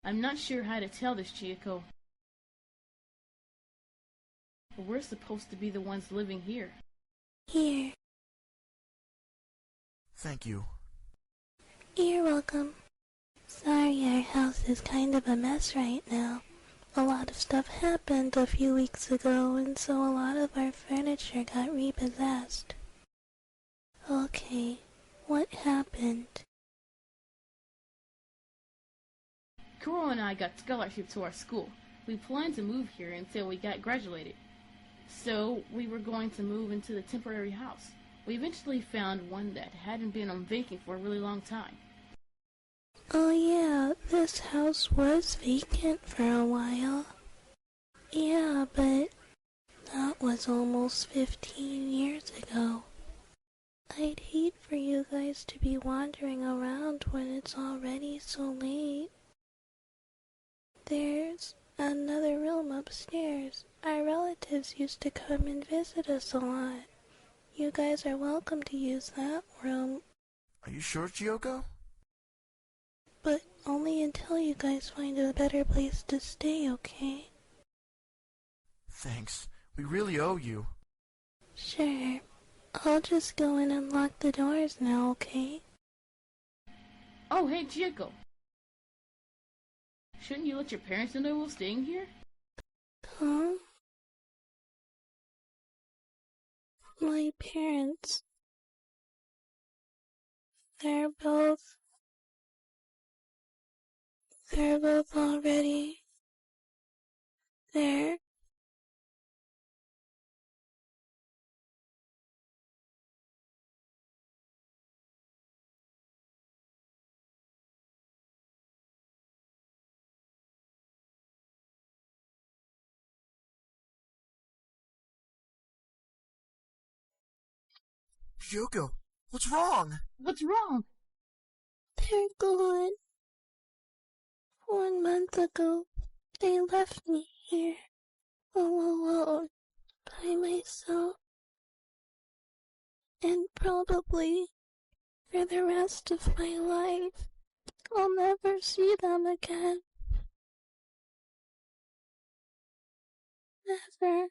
I'm not sure how to tell this, Chieko. But we're supposed to be the ones living here. Here. Thank you. You're welcome. Sorry, our house is kind of a mess right now. A lot of stuff happened a few weeks ago, and so a lot of our furniture got repossessed. Okay, what happened? Kuro and I got scholarship to our school. We planned to move here until we got graduated. So we were going to move into the temporary house. We eventually found one that hadn't been on vacant for a really long time. Oh yeah, this house was vacant for a while. Yeah, but that was almost 15 years ago. I'd hate for you guys to be wandering around when it's already so late. There's another room upstairs. Our relatives used to come and visit us a lot. You guys are welcome to use that room. Are you sure, Chioko? But only until you guys find a better place to stay, okay? Thanks. We really owe you. Sure. I'll just go in and lock the doors now, okay? Oh, hey, Chieko. Shouldn't you let your parents know we're staying here? Huh? My parents. They're both already there. Chioko, what's wrong? What's wrong? They're gone. 1 month ago, they left me here, all alone, by myself. And probably, for the rest of my life, I'll never see them again. Never.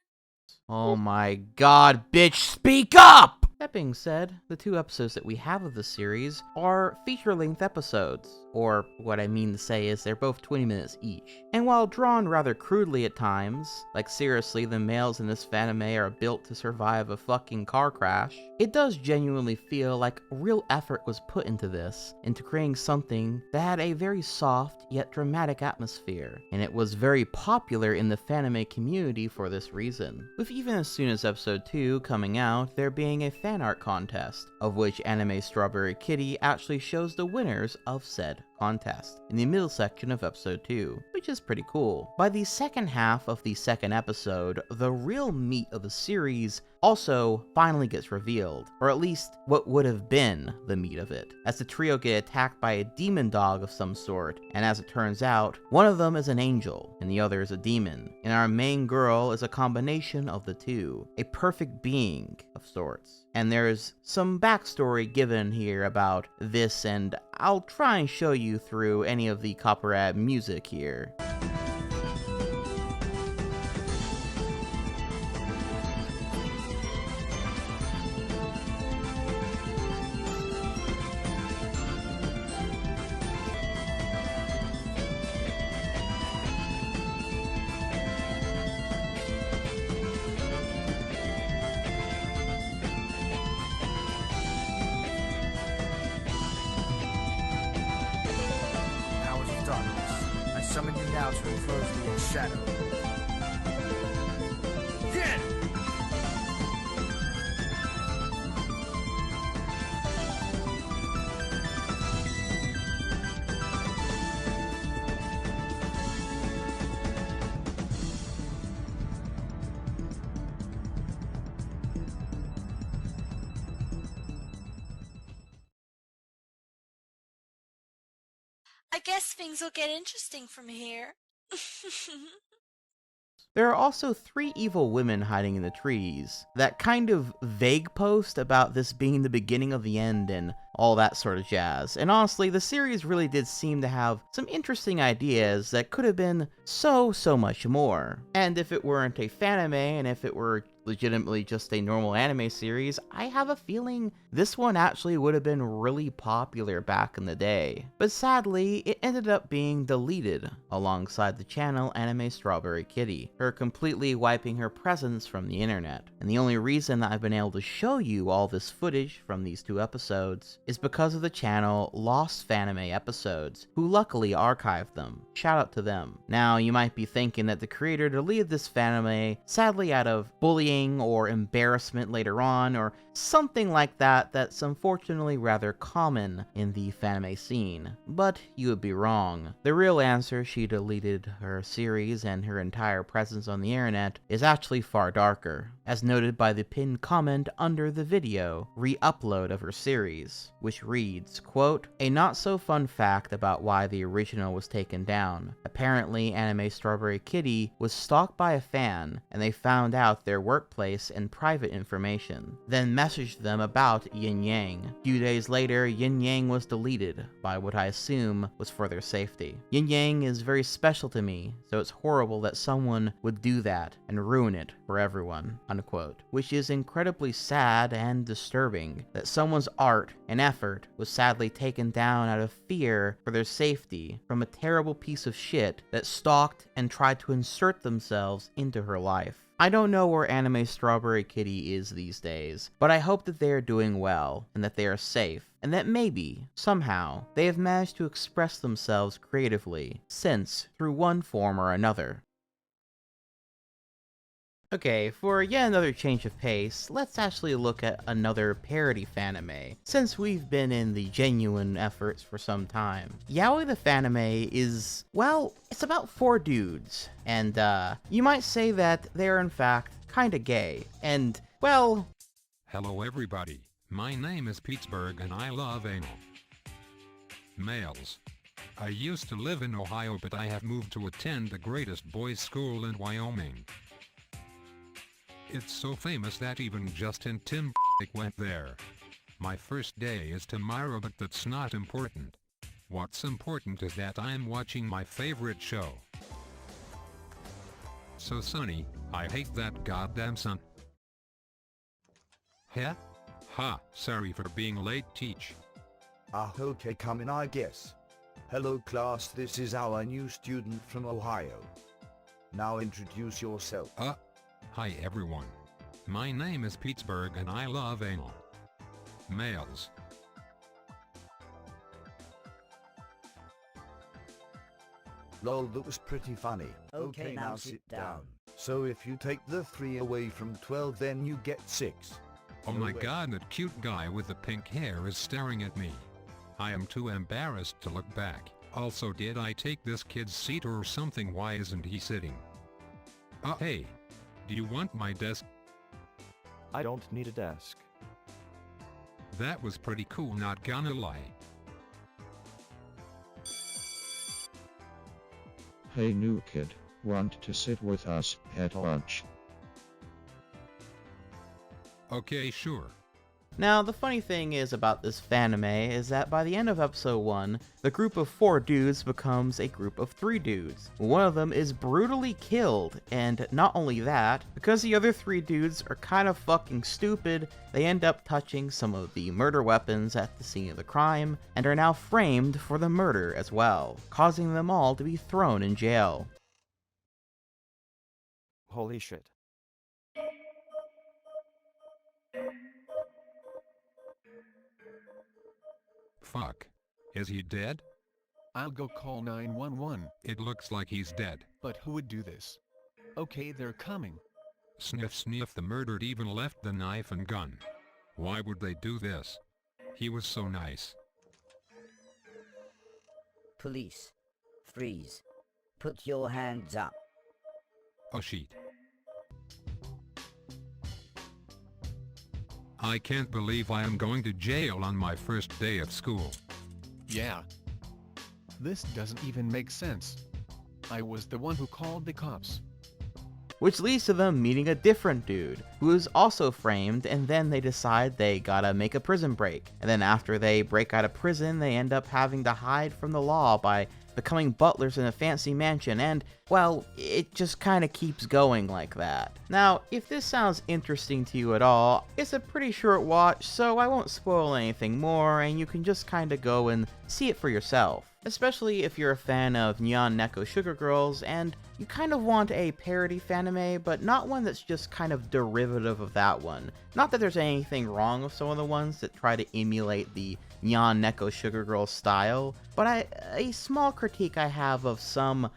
Oh my god, bitch, speak up! That being said, the 2 episodes that we have of the series are feature-length episodes, or what I mean to say is they're both 20 minutes each. And while drawn rather crudely at times, like seriously the males in this fanime are built to survive a fucking car crash, it does genuinely feel like real effort was put into this, into creating something that had a very soft yet dramatic atmosphere, and it was very popular in the fanime community for this reason, with even as soon as episode 2 coming out there being a fan art contest, of which Anime Strawberry Kitty actually shows the winners of said contest in the middle section of episode 2, which is pretty cool. By the second half of the second episode, the real meat of the series also finally gets revealed, or at least what would have been the meat of it, as the trio get attacked by a demon dog of some sort, and as it turns out, one of them is an angel, and the other is a demon, and our main girl is a combination of the two, a perfect being of sorts. And there's some backstory given here about this, and I'll try and show you through any of the copyright music here. Summon you now to enclose me in shadow. Get! I guess things will get interesting from here. There are also 3 evil women hiding in the trees. That kind of vague post about this being the beginning of the end and all that sort of jazz. And honestly, the series really did seem to have some interesting ideas that could have been so much more. And if it weren't a fanime, and if it were legitimately just a normal anime series, I have a feeling this one actually would have been really popular back in the day. But sadly, it ended up being deleted alongside the channel Anime Strawberry Kitty, her completely wiping her presence from the internet. And the only reason that I've been able to show you all this footage from these 2 episodes is because of the channel Lost Fanime Episodes, who luckily archived them. Shout out to them. Now, you might be thinking that the creator deleted this fanime sadly out of bullying or embarrassment later on, or something like that that's unfortunately rather common in the fanime scene. But you would be wrong. The real answer she deleted her series and her entire presence on the internet is actually far darker, as noted by the pinned comment under the video re-upload of her series, which reads, quote, "A not so fun fact about why the original was taken down. Apparently Anime Strawberry Kitty was stalked by a fan, and they found out their workplace and private information, then messaged them about Yin Yang. A few days later, Yin Yang was deleted, by what I assume was for their safety. Yin Yang is very special to me, so it's horrible that someone would do that and ruin it for everyone," unquote. Which is incredibly sad and disturbing that someone's art and effort was sadly taken down out of fear for their safety from a terrible piece of shit that stalked and tried to insert themselves into her life. I don't know where Anime Strawberry Kitty is these days, but I hope that they are doing well, and that they are safe, and that maybe, somehow, they have managed to express themselves creatively since, through one form or another. Okay, for yet another change of pace, let's actually look at another parody fanime, since we've been in the genuine efforts for some time. YaoitheFanime is, well, it's about 4 dudes, and you might say that they're in fact kinda gay, and, well... Hello everybody, my name is Pittsburgh and I love anal. Males. I used to live in Ohio but I have moved to attend the greatest boys' school in Wyoming. It's so famous that even Justin Timberlake went there. My first day is tomorrow but that's not important. What's important is that I'm watching my favorite show. So Sonny, I hate that goddamn sun. Heh? Ha, sorry for being late teach. Okay, come in I guess. Hello class, this is our new student from Ohio. Now introduce yourself. Hi everyone. My name is Pittsburgh and I love anal. Males. Lol, that was pretty funny. Okay, now sit down. So if you take the 3 away from 12 then you get 6. Oh my god, that cute guy with the pink hair is staring at me. I am too embarrassed to look back. Also, did I take this kid's seat or something? Why isn't he sitting? Hey. Do you want my desk? I don't need a desk. That was pretty cool, not gonna lie. Hey new kid, want to sit with us at lunch? Okay, sure. Now, the funny thing is about this Fanime is that by the end of episode 1, the group of 4 dudes becomes a group of 3 dudes. One of them is brutally killed, and not only that, because the other 3 dudes are kind of fucking stupid, they end up touching some of the murder weapons at the scene of the crime, and are now framed for the murder as well, causing them all to be thrown in jail. Holy shit. Fuck. Is he dead? I'll go call 911. It looks like he's dead. But who would do this? Okay, they're coming. Sniff sniff, the murdered even left the knife and gun. Why would they do this? He was so nice. Police. Freeze. Put your hands up. Oh shit. I can't believe I am going to jail on my first day of school. Yeah. This doesn't even make sense. I was the one who called the cops. Which leads to them meeting a different dude, who is also framed, and then they decide they gotta make a prison break. And then after they break out of prison, they end up having to hide from the law by becoming butlers in a fancy mansion, and, well, it just kinda keeps going like that. Now, if this sounds interesting to you at all, it's a pretty short watch, so I won't spoil anything more, and you can just kinda go and see it for yourself. Especially if you're a fan of Nyan, Neko Sugar Girls, and you kind of want a parody Fanime, but not one that's just kind of derivative of that one. Not that there's anything wrong with some of the ones that try to emulate the Nyan, Neko Sugar Girls style, but a small critique I have of some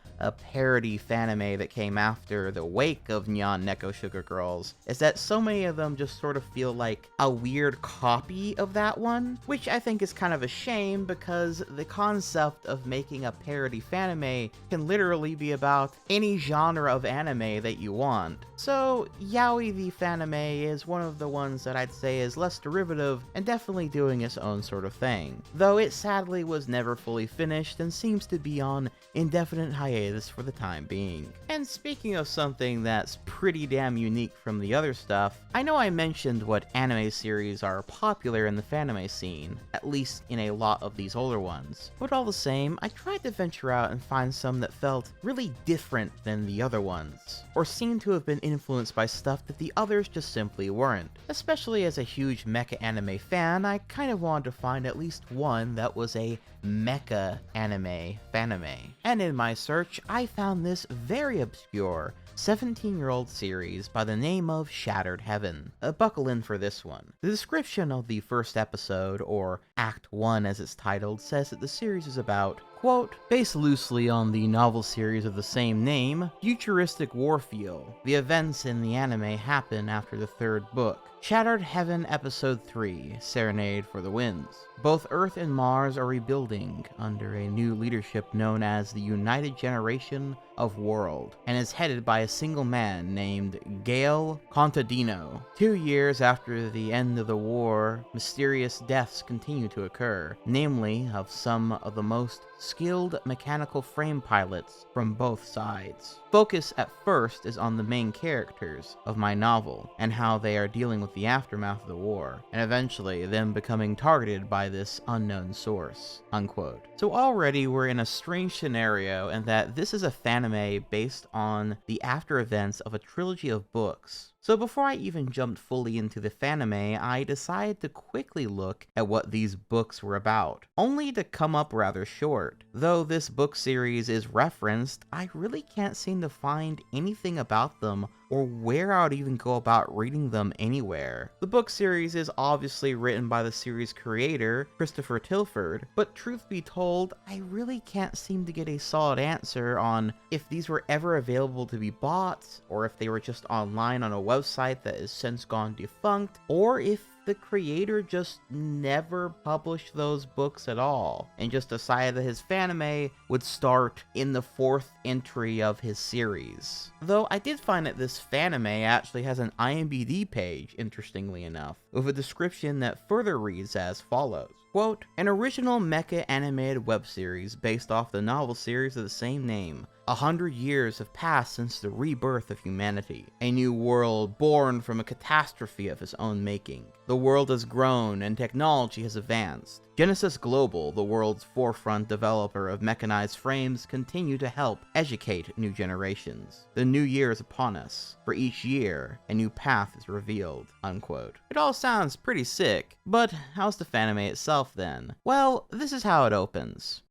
parody Fanime that came after the wake of Nyan, Neko Sugar Girls is that so many of them just sort of feel like a weird copy of that one, which I think is kind of a shame because the concept of making a parody Fanime can literally be about any genre of anime that you want. So YaoitheFanime is one of the ones that I'd say is less derivative and definitely doing its own sort of thing, though it sadly was never fully finished and seems to be on indefinite hiatus for the time being. And speaking of something that's pretty damn unique from the other stuff, I know I mentioned what anime series are popular in the Fanime scene, at least in a lot of these older ones, but all the same, I tried to venture out and find some that felt really different than the other ones, or seemed to have been influenced by stuff that the others just simply weren't. Especially as a huge mecha anime fan, I kind of wanted to find at least one that was a mecha anime Fanime. And in my search, I found this very obscure 17-year-old series by the name of Shattered Heaven. Buckle in for this one. The description of the first episode, or Act 1 as it's titled, says that the series is about, quote, based loosely on the novel series of the same name, futuristic warfield. The events in the anime happen after the 3rd book. Shattered Heaven Episode 3, Serenade for the Winds. Both Earth and Mars are rebuilding under a new leadership known as the United Generation of World, and is headed by a single man named Gale Contadino. 2 years after the end of the war, mysterious deaths continue to occur, namely of some of the most skilled mechanical frame pilots from both sides. Focus at first is on the main characters of my novel, and how they are dealing with the aftermath of the war, and eventually them becoming targeted by this unknown source, unquote. So already we're in a strange scenario in that this is a Fanime based on the after events of a trilogy of books. So before I even jumped fully into the Fanime, I decided to quickly look at what these books were about, only to come up rather short. Though this book series is referenced, I really can't seem to find anything about them or where I would even go about reading them anywhere. The book series is obviously written by the series creator, Christopher Tilford, but truth be told, I really can't seem to get a solid answer on if these were ever available to be bought, or if they were just online on a website that has since gone defunct, or if the creator just never published those books at all, and just decided that his Fanime would start in the 4th entry of his series. Though I did find that this Fanime actually has an IMDb page, interestingly enough, with a description that further reads as follows. Quote, an original mecha animated web series based off the novel series of the same name. 100 years have passed since the rebirth of humanity, a new world born from a catastrophe of his own making. The world has grown and technology has advanced. Genesis Global, the world's forefront developer of mechanized frames, continue to help educate new generations. The new year is upon us. For each year, a new path is revealed, unquote. It all sounds pretty sick, but how's the Fanime itself then? Well, this is how it opens.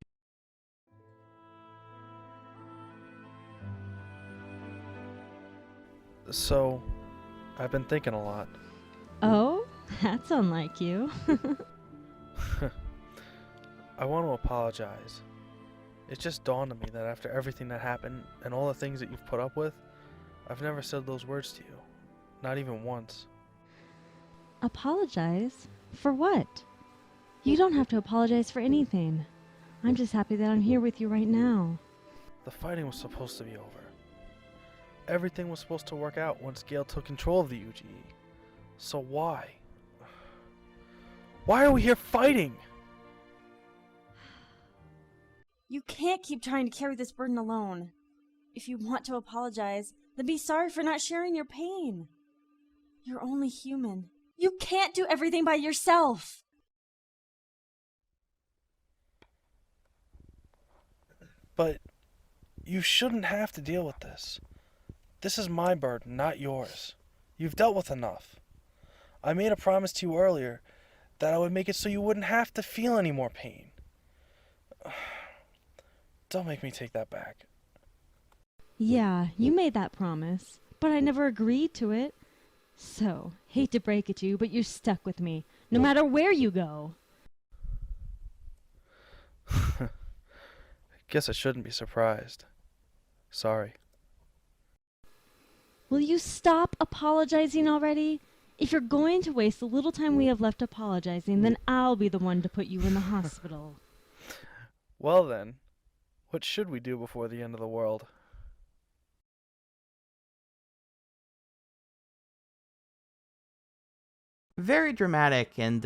So, I've been thinking a lot. Oh? That's unlike you. I want to apologize. It just dawned on me that after everything that happened and all the things that you've put up with, I've never said those words to you. Not even once. Apologize? For what? You don't have to apologize for anything. I'm just happy that I'm here with you right now. The fighting was supposed to be over. Everything was supposed to work out once Gale took control of the UGE. So why? Why are we here fighting? You can't keep trying to carry this burden alone. If you want to apologize, then be sorry for not sharing your pain. You're only human. You can't do everything by yourself. But you shouldn't have to deal with this. This is my burden, not yours. You've dealt with enough. I made a promise to you earlier that I would make it so you wouldn't have to feel any more pain. Don't make me take that back. Yeah, you made that promise, but I never agreed to it. So, hate to break it to you, but you're stuck with me, no matter where you go. Guess I shouldn't be surprised. Sorry. Will you stop apologizing already? If you're going to waste the little time we have left apologizing, then I'll be the one to put you in the hospital. Well then, what should we do before the end of the world? Very dramatic and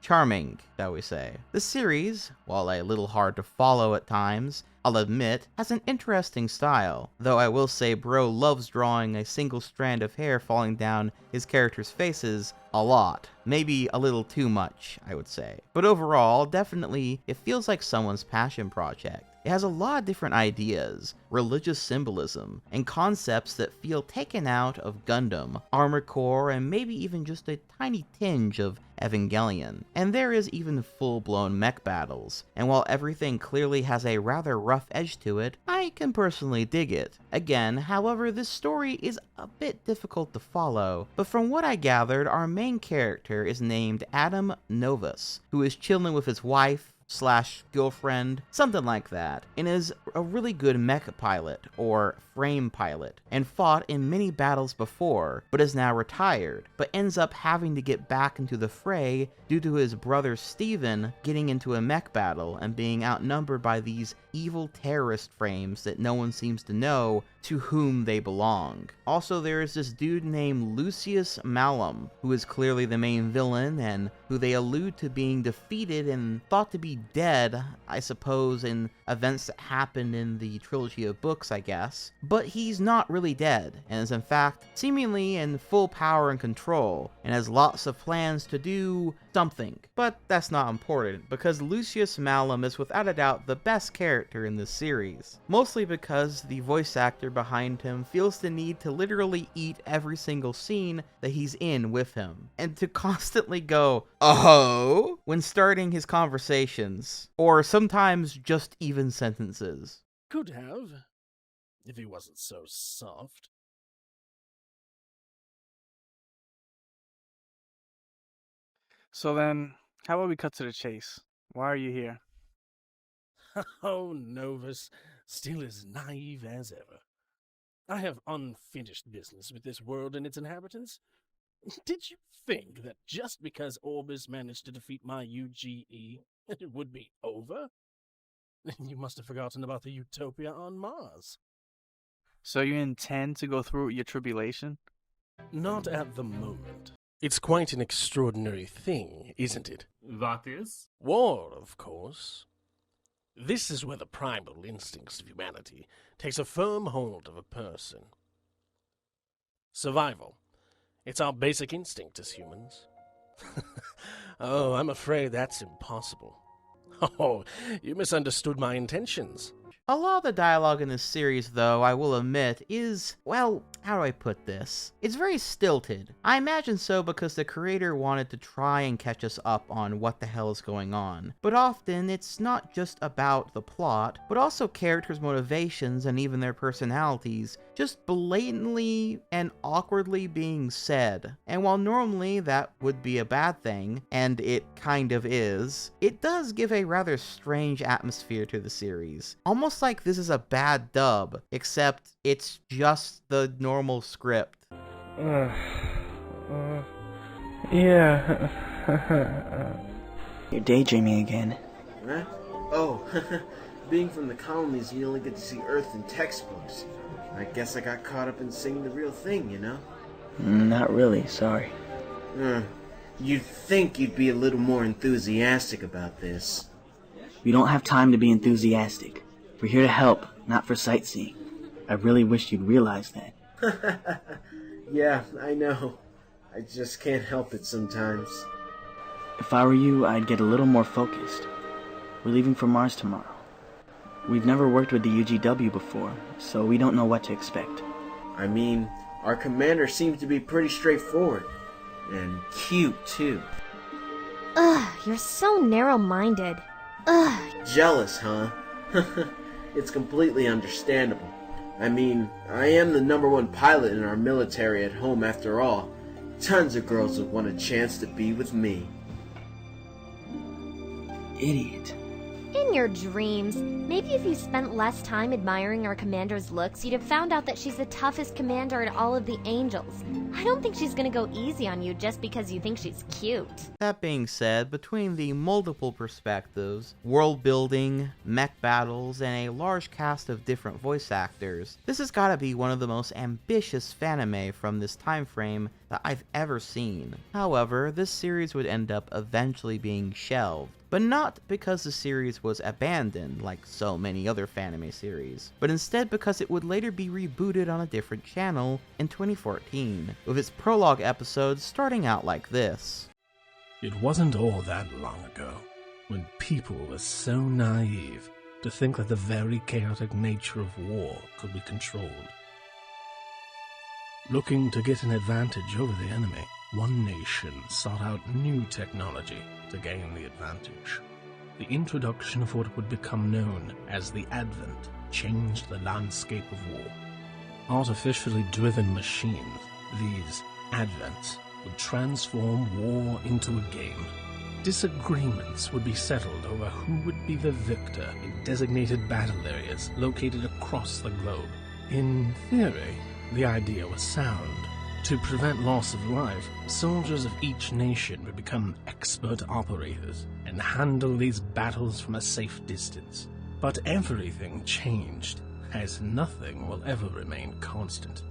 charming, shall we say. The series, while a little hard to follow at times, I'll admit, has an interesting style, though I will say Bro loves drawing a single strand of hair falling down his characters' faces a lot. Maybe a little too much, I would say. But overall, definitely, it feels like someone's passion project. It has a lot of different ideas, religious symbolism, and concepts that feel taken out of Gundam, Armored Core, and maybe even just a tiny tinge of Evangelion. And there is even full-blown mech battles, and while everything clearly has a rather rough edge to it, I can personally dig it. Again, however, this story is a bit difficult to follow, but from what I gathered, our main character is named Adam Novus, who is chilling with his wife, /girlfriend, something like that, and is a really good mech pilot, or frame pilot, and fought in many battles before, but is now retired, but ends up having to get back into the fray due to his brother Steven getting into a mech battle and being outnumbered by these evil terrorist frames that no one seems to know to whom they belong. Also, there is this dude named Lucius Malum, who is clearly the main villain and who they allude to being defeated and thought to be dead, I suppose, in events that happened in the trilogy of books, I guess. But he's not really dead, and is in fact seemingly in full power and control, and has lots of plans to do something. But that's not important, because Lucius Malum is without a doubt the best character in this series. Mostly because the voice actor behind him feels the need to literally eat every single scene that he's in with him, and to constantly go, "Oh," when starting his conversations, or sometimes just even sentences. Could have, if he wasn't so soft. So then, how about we cut to the chase? Why are you here? Oh, Novus, still as naive as ever. I have unfinished business with this world and its inhabitants. Did you think that just because Orbis managed to defeat my UGE, it would be over? You must have forgotten about the utopia on Mars. So you intend to go through your tribulation? Not at the moment. It's quite an extraordinary thing, isn't it? That is? War, of course. This is where the primal instincts of humanity takes a firm hold of a person. Survival. It's our basic instinct as humans. Oh, I'm afraid that's impossible. Oh, you misunderstood my intentions. A lot of the dialogue in this series, though, I will admit, is, well, how do I put this? It's very stilted. I imagine so because the creator wanted to try and catch us up on what the hell is going on. But often, it's not just about the plot, but also characters' motivations and even their personalities just blatantly and awkwardly being said. And while normally that would be a bad thing, and it kind of is, it does give a rather strange atmosphere to the series. Almost like this is a bad dub, except it's just the normal script. Yeah. You're daydreaming again. Huh? Oh, being from the colonies, you only get to see Earth in textbooks. I guess I got caught up in seeing the real thing, you know? Not really, sorry. You'd think you'd be a little more enthusiastic about this. We don't have time to be enthusiastic. We're here to help, not for sightseeing. I really wish you'd realize that. Yeah, I know. I just can't help it sometimes. If I were you, I'd get a little more focused. We're leaving for Mars tomorrow. We've never worked with the UGW before, so we don't know what to expect. I mean, our commander seems to be pretty straightforward. And cute, too. Ugh, you're so narrow-minded. Ugh. Jealous, huh? It's completely understandable. I mean, I am the #1 pilot in our military at home after all. Tons of girls would want a chance to be with me. Idiot. In your dreams, maybe if you spent less time admiring our commander's looks, you'd have found out that she's the toughest commander in all of the angels. I don't think she's gonna go easy on you just because you think she's cute. That being said, between the multiple perspectives, world building, mech battles, and a large cast of different voice actors, this has gotta be one of the most ambitious fanime from this time frame that I've ever seen. However, this series would end up eventually being shelved. But not because the series was abandoned like so many other Fanime series, but instead because it would later be rebooted on a different channel in 2014, with its prologue episodes starting out like this. It wasn't all that long ago when people were so naive to think that the very chaotic nature of war could be controlled. Looking to get an advantage over the enemy, one nation sought out new technology to gain the advantage. The introduction of what would become known as the Advent changed the landscape of war. Artificially driven machines, these Advents would transform war into a game. Disagreements would be settled over who would be the victor in designated battle areas located across the globe. In theory, the idea was sound. To prevent loss of life, soldiers of each nation would become expert operators and handle these battles from a safe distance. But everything changed, as nothing will ever remain constant.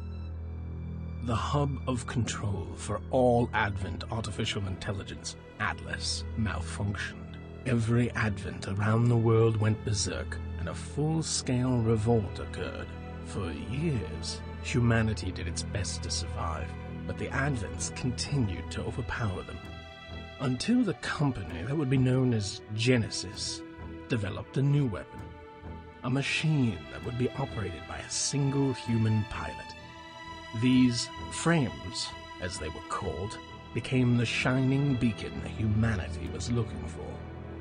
The hub of control for all Advent artificial intelligence, Atlas, malfunctioned. Every Advent around the world went berserk, and a full-scale revolt occurred. For years, humanity did its best to survive, but the Advents continued to overpower them. Until the company that would be known as Genesis developed a new weapon. A machine that would be operated by a single human pilot. These frames, as they were called, became the shining beacon humanity was looking for.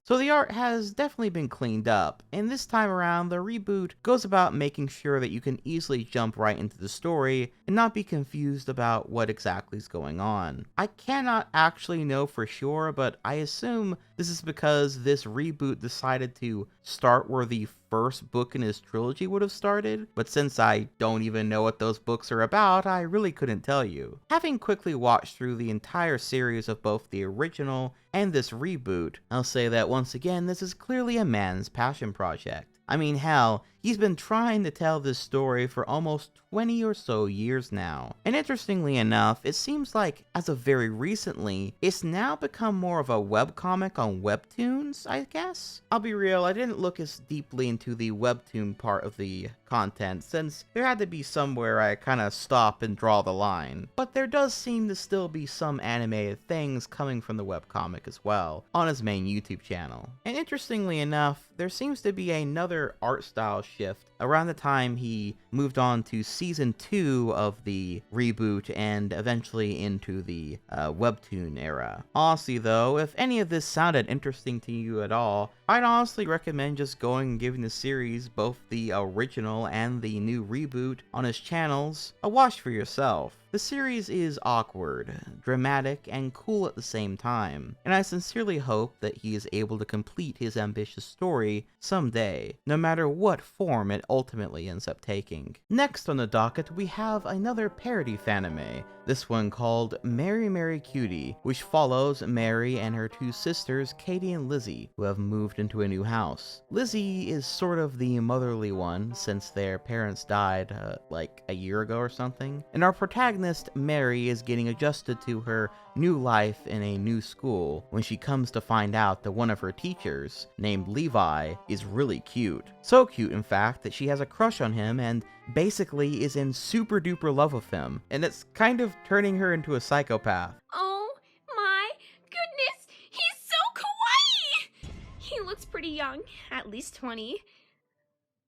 So the art has definitely been cleaned up, and this time around the reboot goes about making sure that you can easily jump right into the story and not be confused about what exactly is going on. I cannot actually know for sure, but I assume this is because this reboot decided to start where the first book in his trilogy would have started, but since I don't even know what those books are about, I really couldn't tell you. Having quickly watched through the entire series of both the original and this reboot, I'll say that once again, this is clearly a man's passion project. I mean, hell, he's been trying to tell this story for almost 20 or so years now. And interestingly enough, it seems like, as of very recently, it's now become more of a webcomic on webtoons, I guess? I'll be real, I didn't look as deeply into the webtoon part of the content, since there had to be somewhere I kinda stop and draw the line. But there does seem to still be some animated things coming from the webcomic as well, on his main YouTube channel. And interestingly enough, there seems to be another art style shift around the time he moved on to season 2 of the reboot and eventually into the webtoon era. Honestly though, if any of this sounded interesting to you at all, I'd honestly recommend just going and giving the series, both the original and the new reboot on his channels, a watch for yourself. The series is awkward, dramatic, and cool at the same time, and I sincerely hope that he is able to complete his ambitious story someday, no matter what form it ultimately ends up taking. Next on the docket, we have another parody Fanime, this one called Mary Mary Cutie, which follows Mary and her two sisters, Katie and Lizzie, who have moved into a new house. Lizzie is sort of the motherly one, since their parents died like a year ago or something, and our protagonist, Mary, is getting adjusted to her new life in a new school when she comes to find out that one of her teachers, named Levi, is really cute. So cute, in fact, that she has a crush on him and basically is in super duper love with him, and it's kind of turning her into a psychopath. Oh my goodness, he's so kawaii! He looks pretty young, at least 20.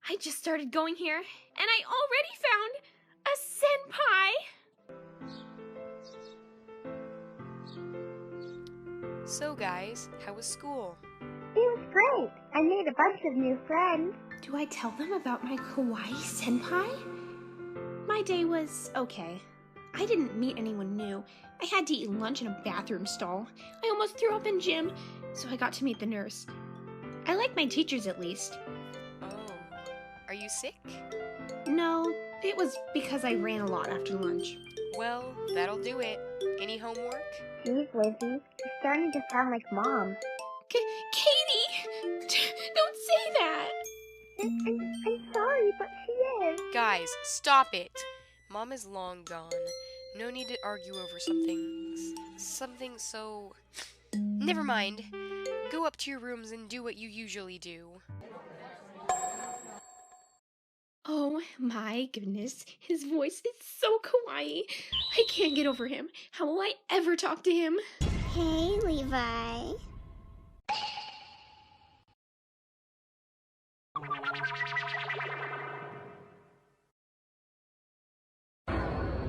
I just started going here, and I already found a senpai! So guys, how was school? It was great. I made a bunch of new friends. Do I tell them about my kawaii senpai? My day was okay. I didn't meet anyone new. I had to eat lunch in a bathroom stall. I almost threw up in gym, so I got to meet the nurse. I like my teachers at least. Oh, are you sick? No, it was because I ran a lot after lunch. Well, that'll do it. Any homework? Geez, Lizzie, you're starting to sound like Mom. Katie! Don't say that! I'm sorry, but she is. Guys, stop it! Mom is long gone. No need to argue over something so... Never mind. Go up to your rooms and do what you usually do. Oh my goodness, his voice is so kawaii. I can't get over him. How will I ever talk to him? Hey, Levi.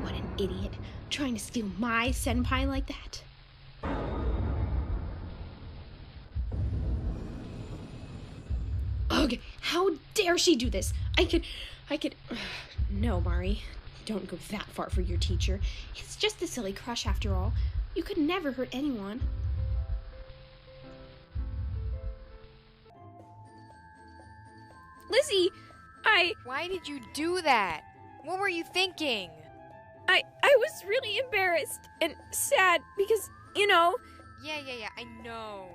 What an idiot, trying to steal my senpai like that. Ugh, how dare she do this? I could... No, Mari, don't go that far for your teacher. It's just a silly crush after all. You could never hurt anyone. Lizzie, Why did you do that? What were you thinking? I was really embarrassed and sad because, you know... Yeah, I know.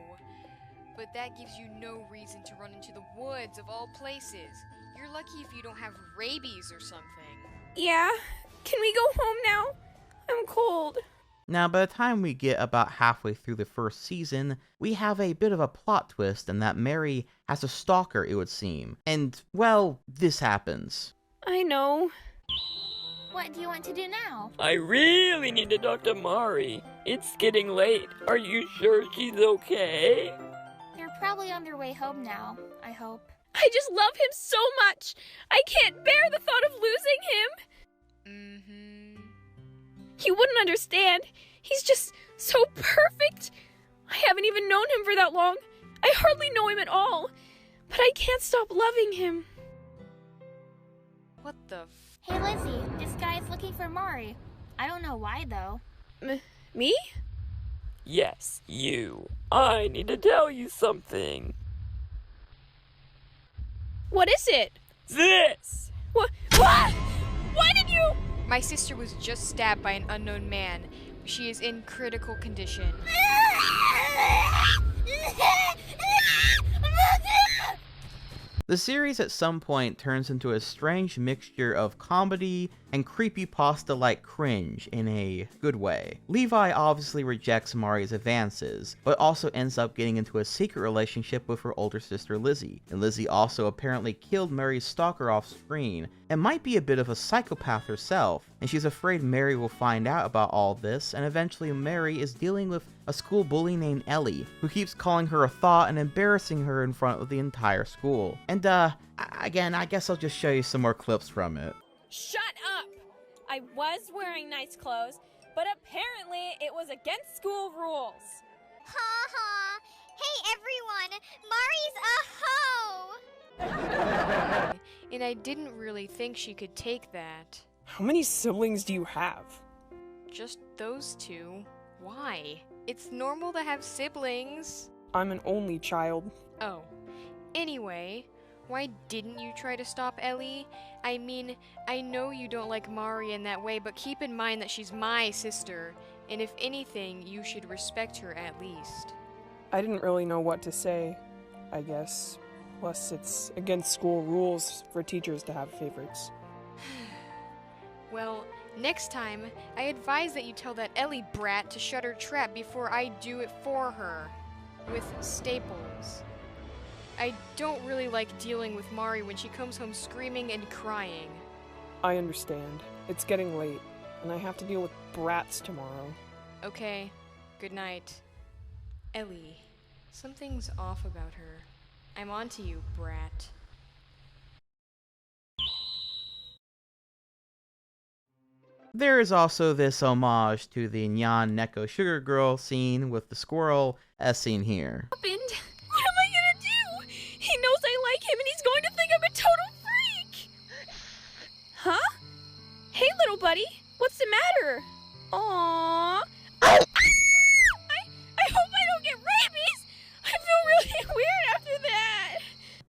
But that gives you no reason to run into the woods of all places. You're lucky if you don't have rabies or something. Yeah, can we go home now? I'm cold. Now, by the time we get about halfway through the first season, we have a bit of a plot twist in that Mary has a stalker, it would seem. And, well, this happens. I know. What do you want to do now? I really need to talk to Mari. It's getting late. Are you sure she's okay? They're probably on their way home now, I hope. I just love him so much. I can't bear the thought of losing him. You wouldn't understand. He's just so perfect. I haven't even known him for that long. I hardly know him at all. But I can't stop loving him. What the Hey, Lizzie, this guy's looking for Mari. I don't know why, though. Me? Yes, you. I need to tell you something. What is it? This! What? Why did you? My sister was just stabbed by an unknown man. She is in critical condition. The series at some point turns into a strange mixture of comedy and creepypasta-like cringe in a good way. Levi obviously rejects Mari's advances, but also ends up getting into a secret relationship with her older sister Lizzie, and Lizzie also apparently killed Mary's stalker off screen, and might be a bit of a psychopath herself, and she's afraid Mary will find out about all this, and eventually Mary is dealing with a school bully named Ellie, who keeps calling her a thought and embarrassing her in front of the entire school. And again, I guess I'll just show you some more clips from it. Shut up! I was wearing nice clothes, but apparently it was against school rules. Ha ha! Hey everyone! Mari's a hoe! And I didn't really think she could take that. How many siblings do you have? Just those two. Why? It's normal to have siblings. I'm an only child. Oh. Anyway, why didn't you try to stop Ellie? I mean, I know you don't like Mari in that way, but keep in mind that she's my sister, and if anything, you should respect her at least. I didn't really know what to say, I guess. Plus, it's against school rules for teachers to have favorites. Well, next time, I advise that you tell that Ellie brat to shut her trap before I do it for her. With staples. I don't really like dealing with Mari when she comes home screaming and crying. I understand. It's getting late, and I have to deal with brats tomorrow. Okay, good night. Ellie, something's off about her. I'm on to you, brat. There is also this homage to the Nyan Neko Sugar Girl scene with the squirrel, as seen here. What am I gonna do? He knows I like him and he's going to think I'm a total freak! Huh? Hey, little buddy, what's the matter? Aww. I hope I don't get rabies! I feel really weird after that!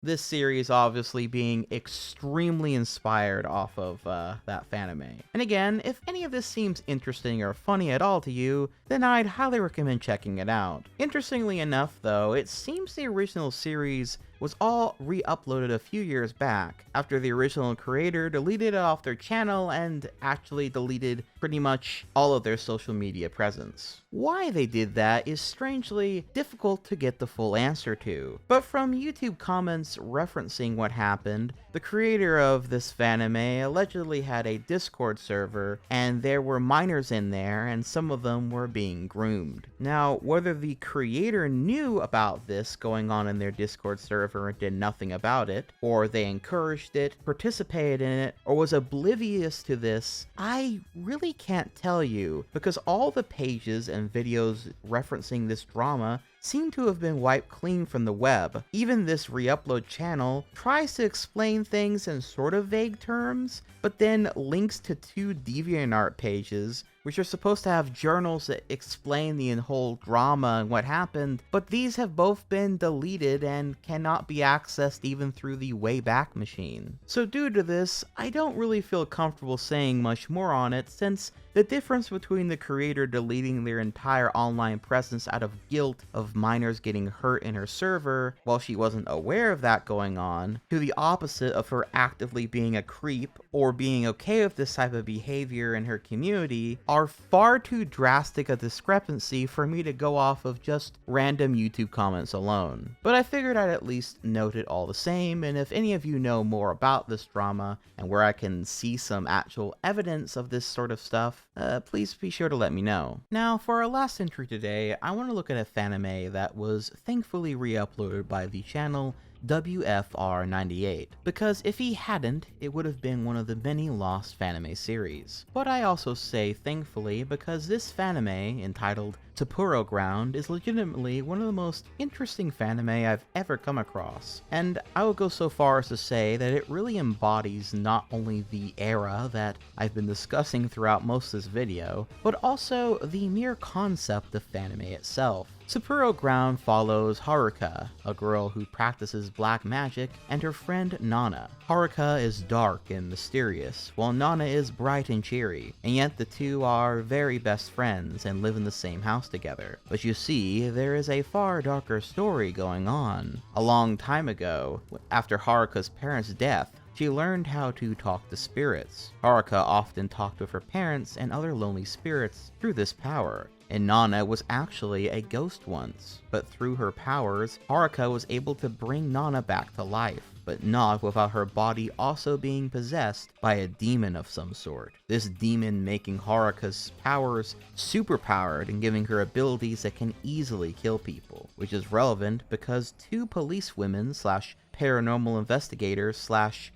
This series obviously being extremely inspired off of that Fanime. And again, if any of this seems interesting or funny at all to you, then I'd highly recommend checking it out. Interestingly enough though, it seems the original series was all re-uploaded a few years back, after the original creator deleted it off their channel and actually deleted pretty much all of their social media presence. Why they did that is strangely difficult to get the full answer to, but from YouTube comments referencing what happened, the creator of this Fanime allegedly had a Discord server, and there were minors in there, and some of them were being groomed. Now, whether the creator knew about this going on in their Discord server and did nothing about it, or they encouraged it, participated in it, or was oblivious to this, I really can't tell you, because all the pages and videos referencing this drama seem to have been wiped clean from the web. Even this re-upload channel tries to explain things in sort of vague terms, but then links to 2 DeviantArt pages, which are supposed to have journals that explain the whole drama and what happened, but these have both been deleted and cannot be accessed even through the Wayback Machine. So due to this, I don't really feel comfortable saying much more on it, since the difference between the creator deleting their entire online presence out of guilt of minors getting hurt in her server while she wasn't aware of that going on, to the opposite of her actively being a creep or being okay with this type of behavior in her community, are far too drastic a discrepancy for me to go off of just random YouTube comments alone. But I figured I'd at least note it all the same, and if any of you know more about this drama and where I can see some actual evidence of this sort of stuff, please be sure to let me know. Now, for our last entry today, I want to look at a Fanime that was thankfully re-uploaded by the channel WFR98, because if he hadn't, it would have been one of the many lost Fanime series. But I also say thankfully because this Fanime, entitled Superu Ground, is legitimately one of the most interesting Fanime I've ever come across, and I would go so far as to say that it really embodies not only the era that I've been discussing throughout most of this video, but also the mere concept of Fanime itself. Superu Ground follows Haruka, a girl who practices black magic, and her friend Nana. Haruka is dark and mysterious, while Nana is bright and cheery, and yet the two are very best friends and live in the same house together. But you see, there is a far darker story going on. A long time ago, after Haruka's parents' death, she learned how to talk to spirits. Haruka often talked with her parents and other lonely spirits through this power, and Nana was actually a ghost once. But through her powers, Haruka was able to bring Nana back to life, but not without her body also being possessed by a demon of some sort. This demon making Haruka's powers superpowered and giving her abilities that can easily kill people, which is relevant because two police women slash paranormal investigators slash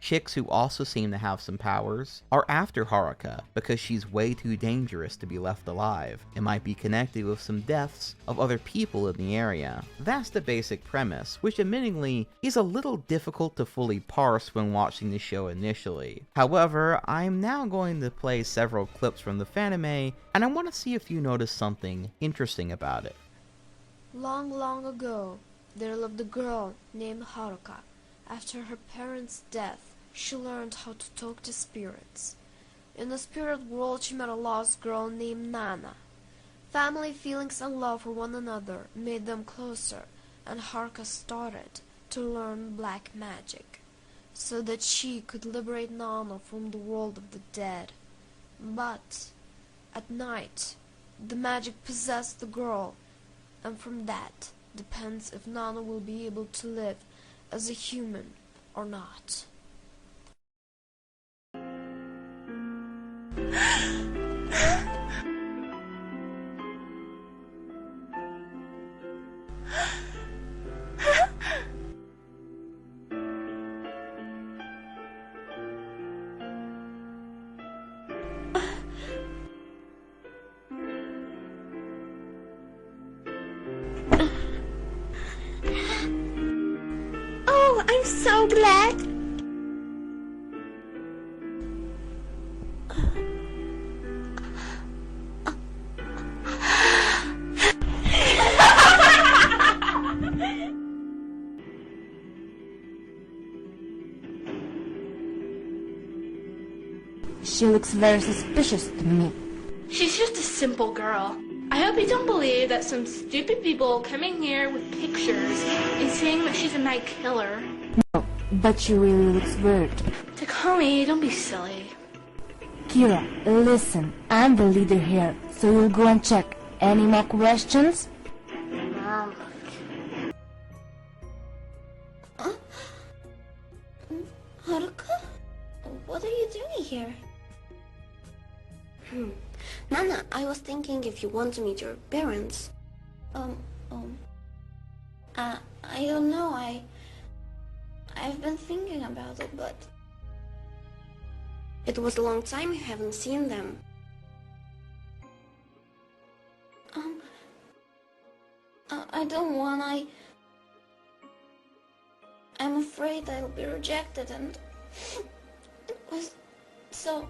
chicks who also seem to have some powers are after Haruka because she's way too dangerous to be left alive and might be connected with some deaths of other people in the area. That's the basic premise, which admittingly is a little difficult to fully parse when watching the show initially. However, I'm now going to play several clips from the Fanime, and I want to see if you notice something interesting about it. Long, long ago, there lived a girl named Haruka. After her parents' death, she learned how to talk to spirits. In the spirit world, she met a lost girl named Nana. Family feelings and love for one another made them closer, and Haruka started to learn black magic, so that she could liberate Nana from the world of the dead. But at night, the magic possessed the girl, and from that depends if Nana will be able to live as a human or not. Oh, I'm so glad. She looks very suspicious to me. She's just a simple girl. I hope you don't believe that some stupid people coming here with pictures and saying that she's a night killer. No, but she really looks weird. Takumi, don't be silly. Kira, listen, I'm the leader here, so you'll go and check. Any more questions? Haruka? What are you doing here? Nana, I was thinking if you want to meet your parents. I don't know, I've been thinking about it, but it was a long time you haven't seen them. I don't want, I'm afraid I'll be rejected, and it was so...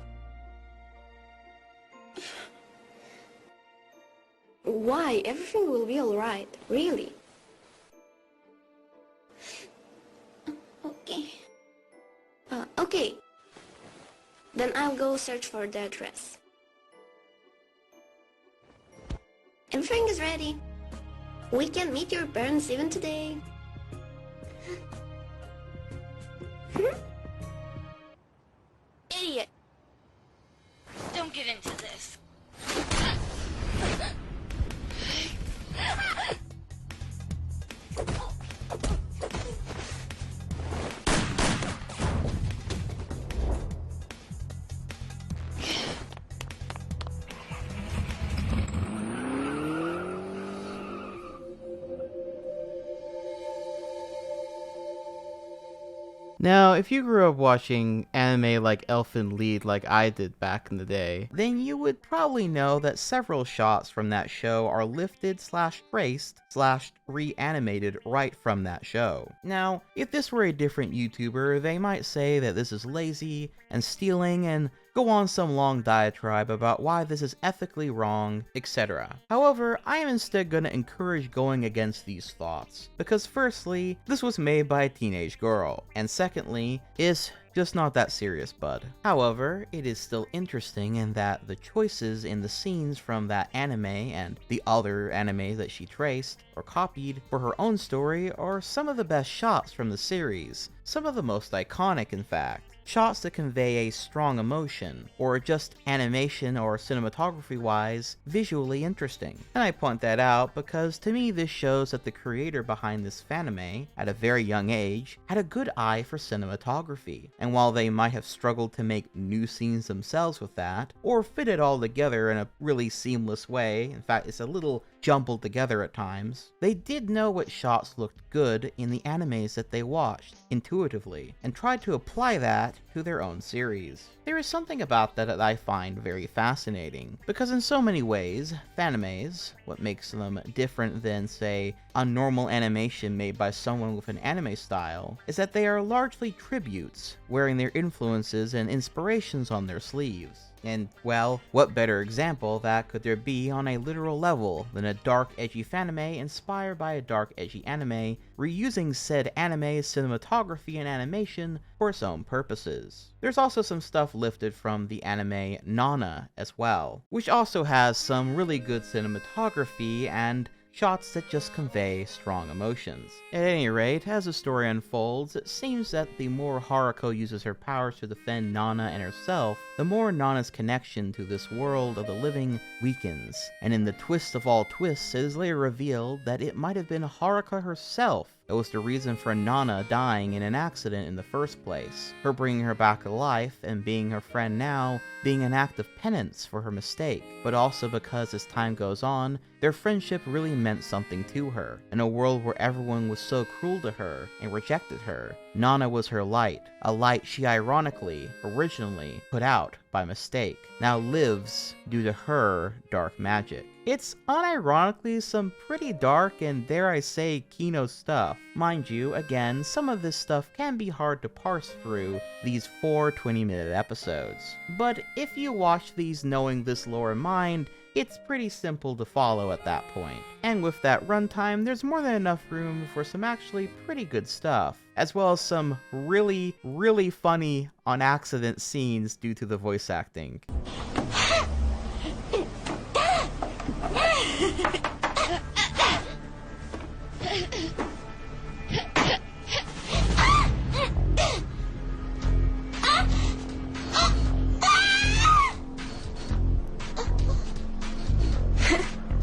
Why? Everything will be alright, really. Okay. Okay. Then I'll go search for the address. Everything is ready. We can meet your parents even today. Idiot! Don't get into this. Now, if you grew up watching anime like Elfen Lied like I did back in the day, then you would probably know that several shots from that show are lifted slash traced slash reanimated right from that show. Now, if this were a different YouTuber, they might say that this is lazy and stealing and go on some long diatribe about why this is ethically wrong, etc. However, I am instead going to encourage going against these thoughts, because firstly, this was made by a teenage girl, and secondly, it's just not that serious, bud. However, it is still interesting in that the choices in the scenes from that anime and the other anime that she traced or copied for her own story are some of the best shots from the series, some of the most iconic in fact. Shots that convey a strong emotion, or just animation or cinematography wise, visually interesting. And I point that out because to me this shows that the creator behind this Fanime, at a very young age, had a good eye for cinematography. And while they might have struggled to make new scenes themselves with that, or fit it all together in a really seamless way, in fact it's a little jumbled together at times, they did know what shots looked good in the animes that they watched, intuitively, and tried to apply that to their own series. There is something about that I find very fascinating, because in so many ways, Fanimes, what makes them different than, say, a normal animation made by someone with an anime style, is that they are largely tributes, wearing their influences and inspirations on their sleeves. And, well, what better example that could there be on a literal level than a dark, edgy Fanime inspired by a dark, edgy anime, reusing said anime's cinematography and animation for its own purposes. There's also some stuff lifted from the anime Nana as well, which also has some really good cinematography and shots that just convey strong emotions. At any rate, as the story unfolds, it seems that the more Haruko uses her powers to defend Nana and herself, the more Nana's connection to this world of the living weakens, and in the twist of all twists, it is later revealed that it might have been Haruka herself that was the reason for Nana dying in an accident in the first place, her bringing her back to life and being her friend now being an act of penance for her mistake, but also because as time goes on, their friendship really meant something to her. In a world where everyone was so cruel to her and rejected her, Nana was her light, a light she ironically, originally, put out by mistake, now lives due to her dark magic. It's unironically some pretty dark and, dare I say, Kino stuff. Mind you, again, some of this stuff can be hard to parse through these 4 20-minute episodes. But if you watch these knowing this lore in mind, it's pretty simple to follow at that point. And with that runtime, there's more than enough room for some actually pretty good stuff, as well as some really, really funny on-accident scenes due to the voice acting.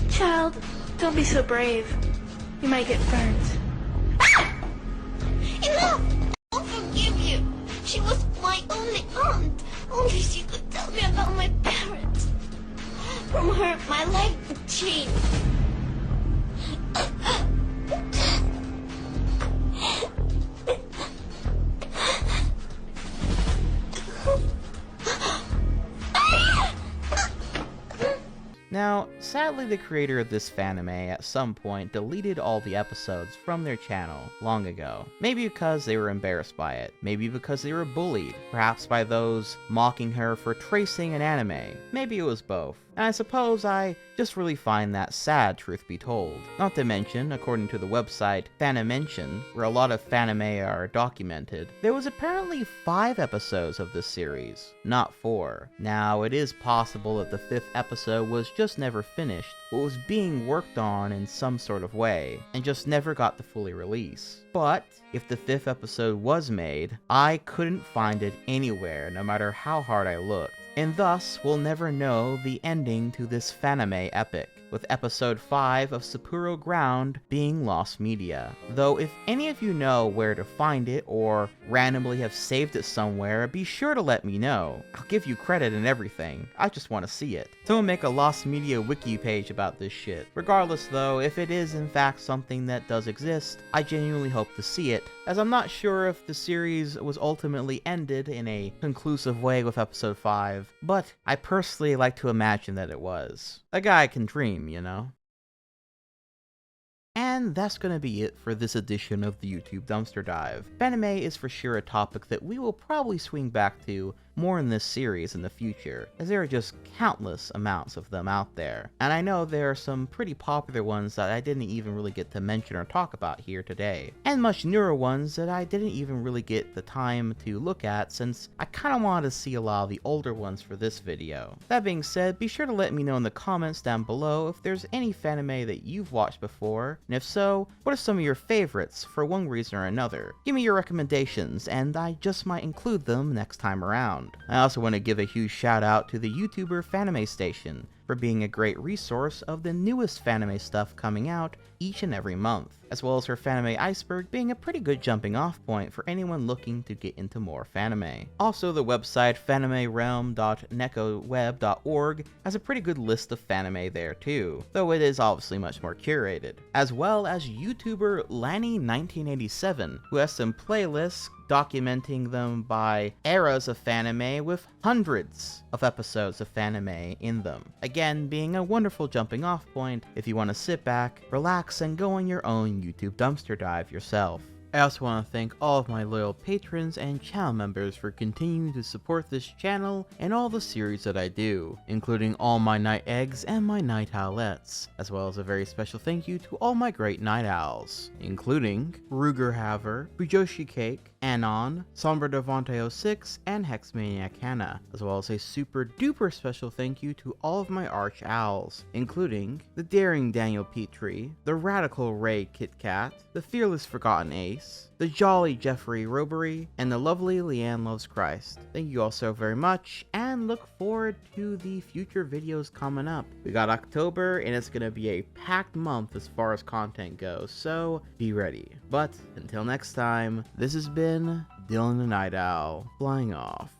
Child, don't be so brave. You might get burned. Enough! I'll forgive you. She was my only aunt. Only she could tell me about my parents. From her, my life would change. Now, sadly the creator of this Fanime at some point deleted all the episodes from their channel long ago. Maybe because they were embarrassed by it, maybe because they were bullied, perhaps by those mocking her for tracing an anime. Maybe it was both. And I suppose I just really find that sad, truth be told. Not to mention, according to the website Fanimention, where a lot of Fanime are documented, there was apparently 5 episodes of this series, not 4. Now, it is possible that the 5th episode was just never finished, but was being worked on in some sort of way, and just never got to fully release. But if the 5th episode was made, I couldn't find it anywhere, no matter how hard I looked. And thus, we'll never know the ending to this Fanime epic, with episode 5 of Superu Ground being lost media. Though if any of you know where to find it, or randomly have saved it somewhere, be sure to let me know. I'll give you credit and everything, I just want to see it. Someone make a lost media wiki page about this shit. Regardless though, if it is in fact something that does exist, I genuinely hope to see it, as I'm not sure if the series was ultimately ended in a conclusive way with episode 5, but I personally like to imagine that it was. A guy can dream, you know? And And that's gonna be it for this edition of the YouTube Dumpster Dive. Fanime is for sure a topic that we will probably swing back to more in this series in the future, as there are just countless amounts of them out there. And I know there are some pretty popular ones that I didn't even really get to mention or talk about here today, and much newer ones that I didn't even really get the time to look at since I kinda wanted to see a lot of the older ones for this video. That being said, be sure to let me know in the comments down below if there's any Fanime that you've watched before, and if so, what are some of your favorites for one reason or another? Give me your recommendations, and I just might include them next time around. I also want to give a huge shout out to the YouTuber Fanime Station for being a great resource of the newest Fanime stuff coming out each and every month, as well as her Fanime Iceberg being a pretty good jumping off point for anyone looking to get into more Fanime. Also, the website fanimerealm.nekoweb.org has a pretty good list of Fanime there too, though it is obviously much more curated, as well as YouTuber Lanny1987, who has some playlists documenting them by eras of Fanime with hundreds of episodes of Fanime in them. Again, being a wonderful jumping off point if you want to sit back, relax, and go on your own YouTube dumpster dive yourself. I also want to thank all of my loyal patrons and channel members for continuing to support this channel and all the series that I do, including all my night eggs and my night owlets, as well as a very special thank you to all my great night owls, including Ruger Haver, Bujoshi Cake, Anon, Sombra Devante 06, and Hexmaniac Hannah, as well as a super duper special thank you to all of my arch owls, including the Daring Daniel Petrie, the Radical Ray Kit Kat, the Fearless Forgotten Ace, the Jolly Jeffrey Robery, and the lovely Leanne Loves Christ. Thank you all so very much, and look forward to the future videos coming up. We got October, and it's gonna be a packed month as far as content goes, so be ready. But until next time, this has been Dylan the Night Owl, flying off.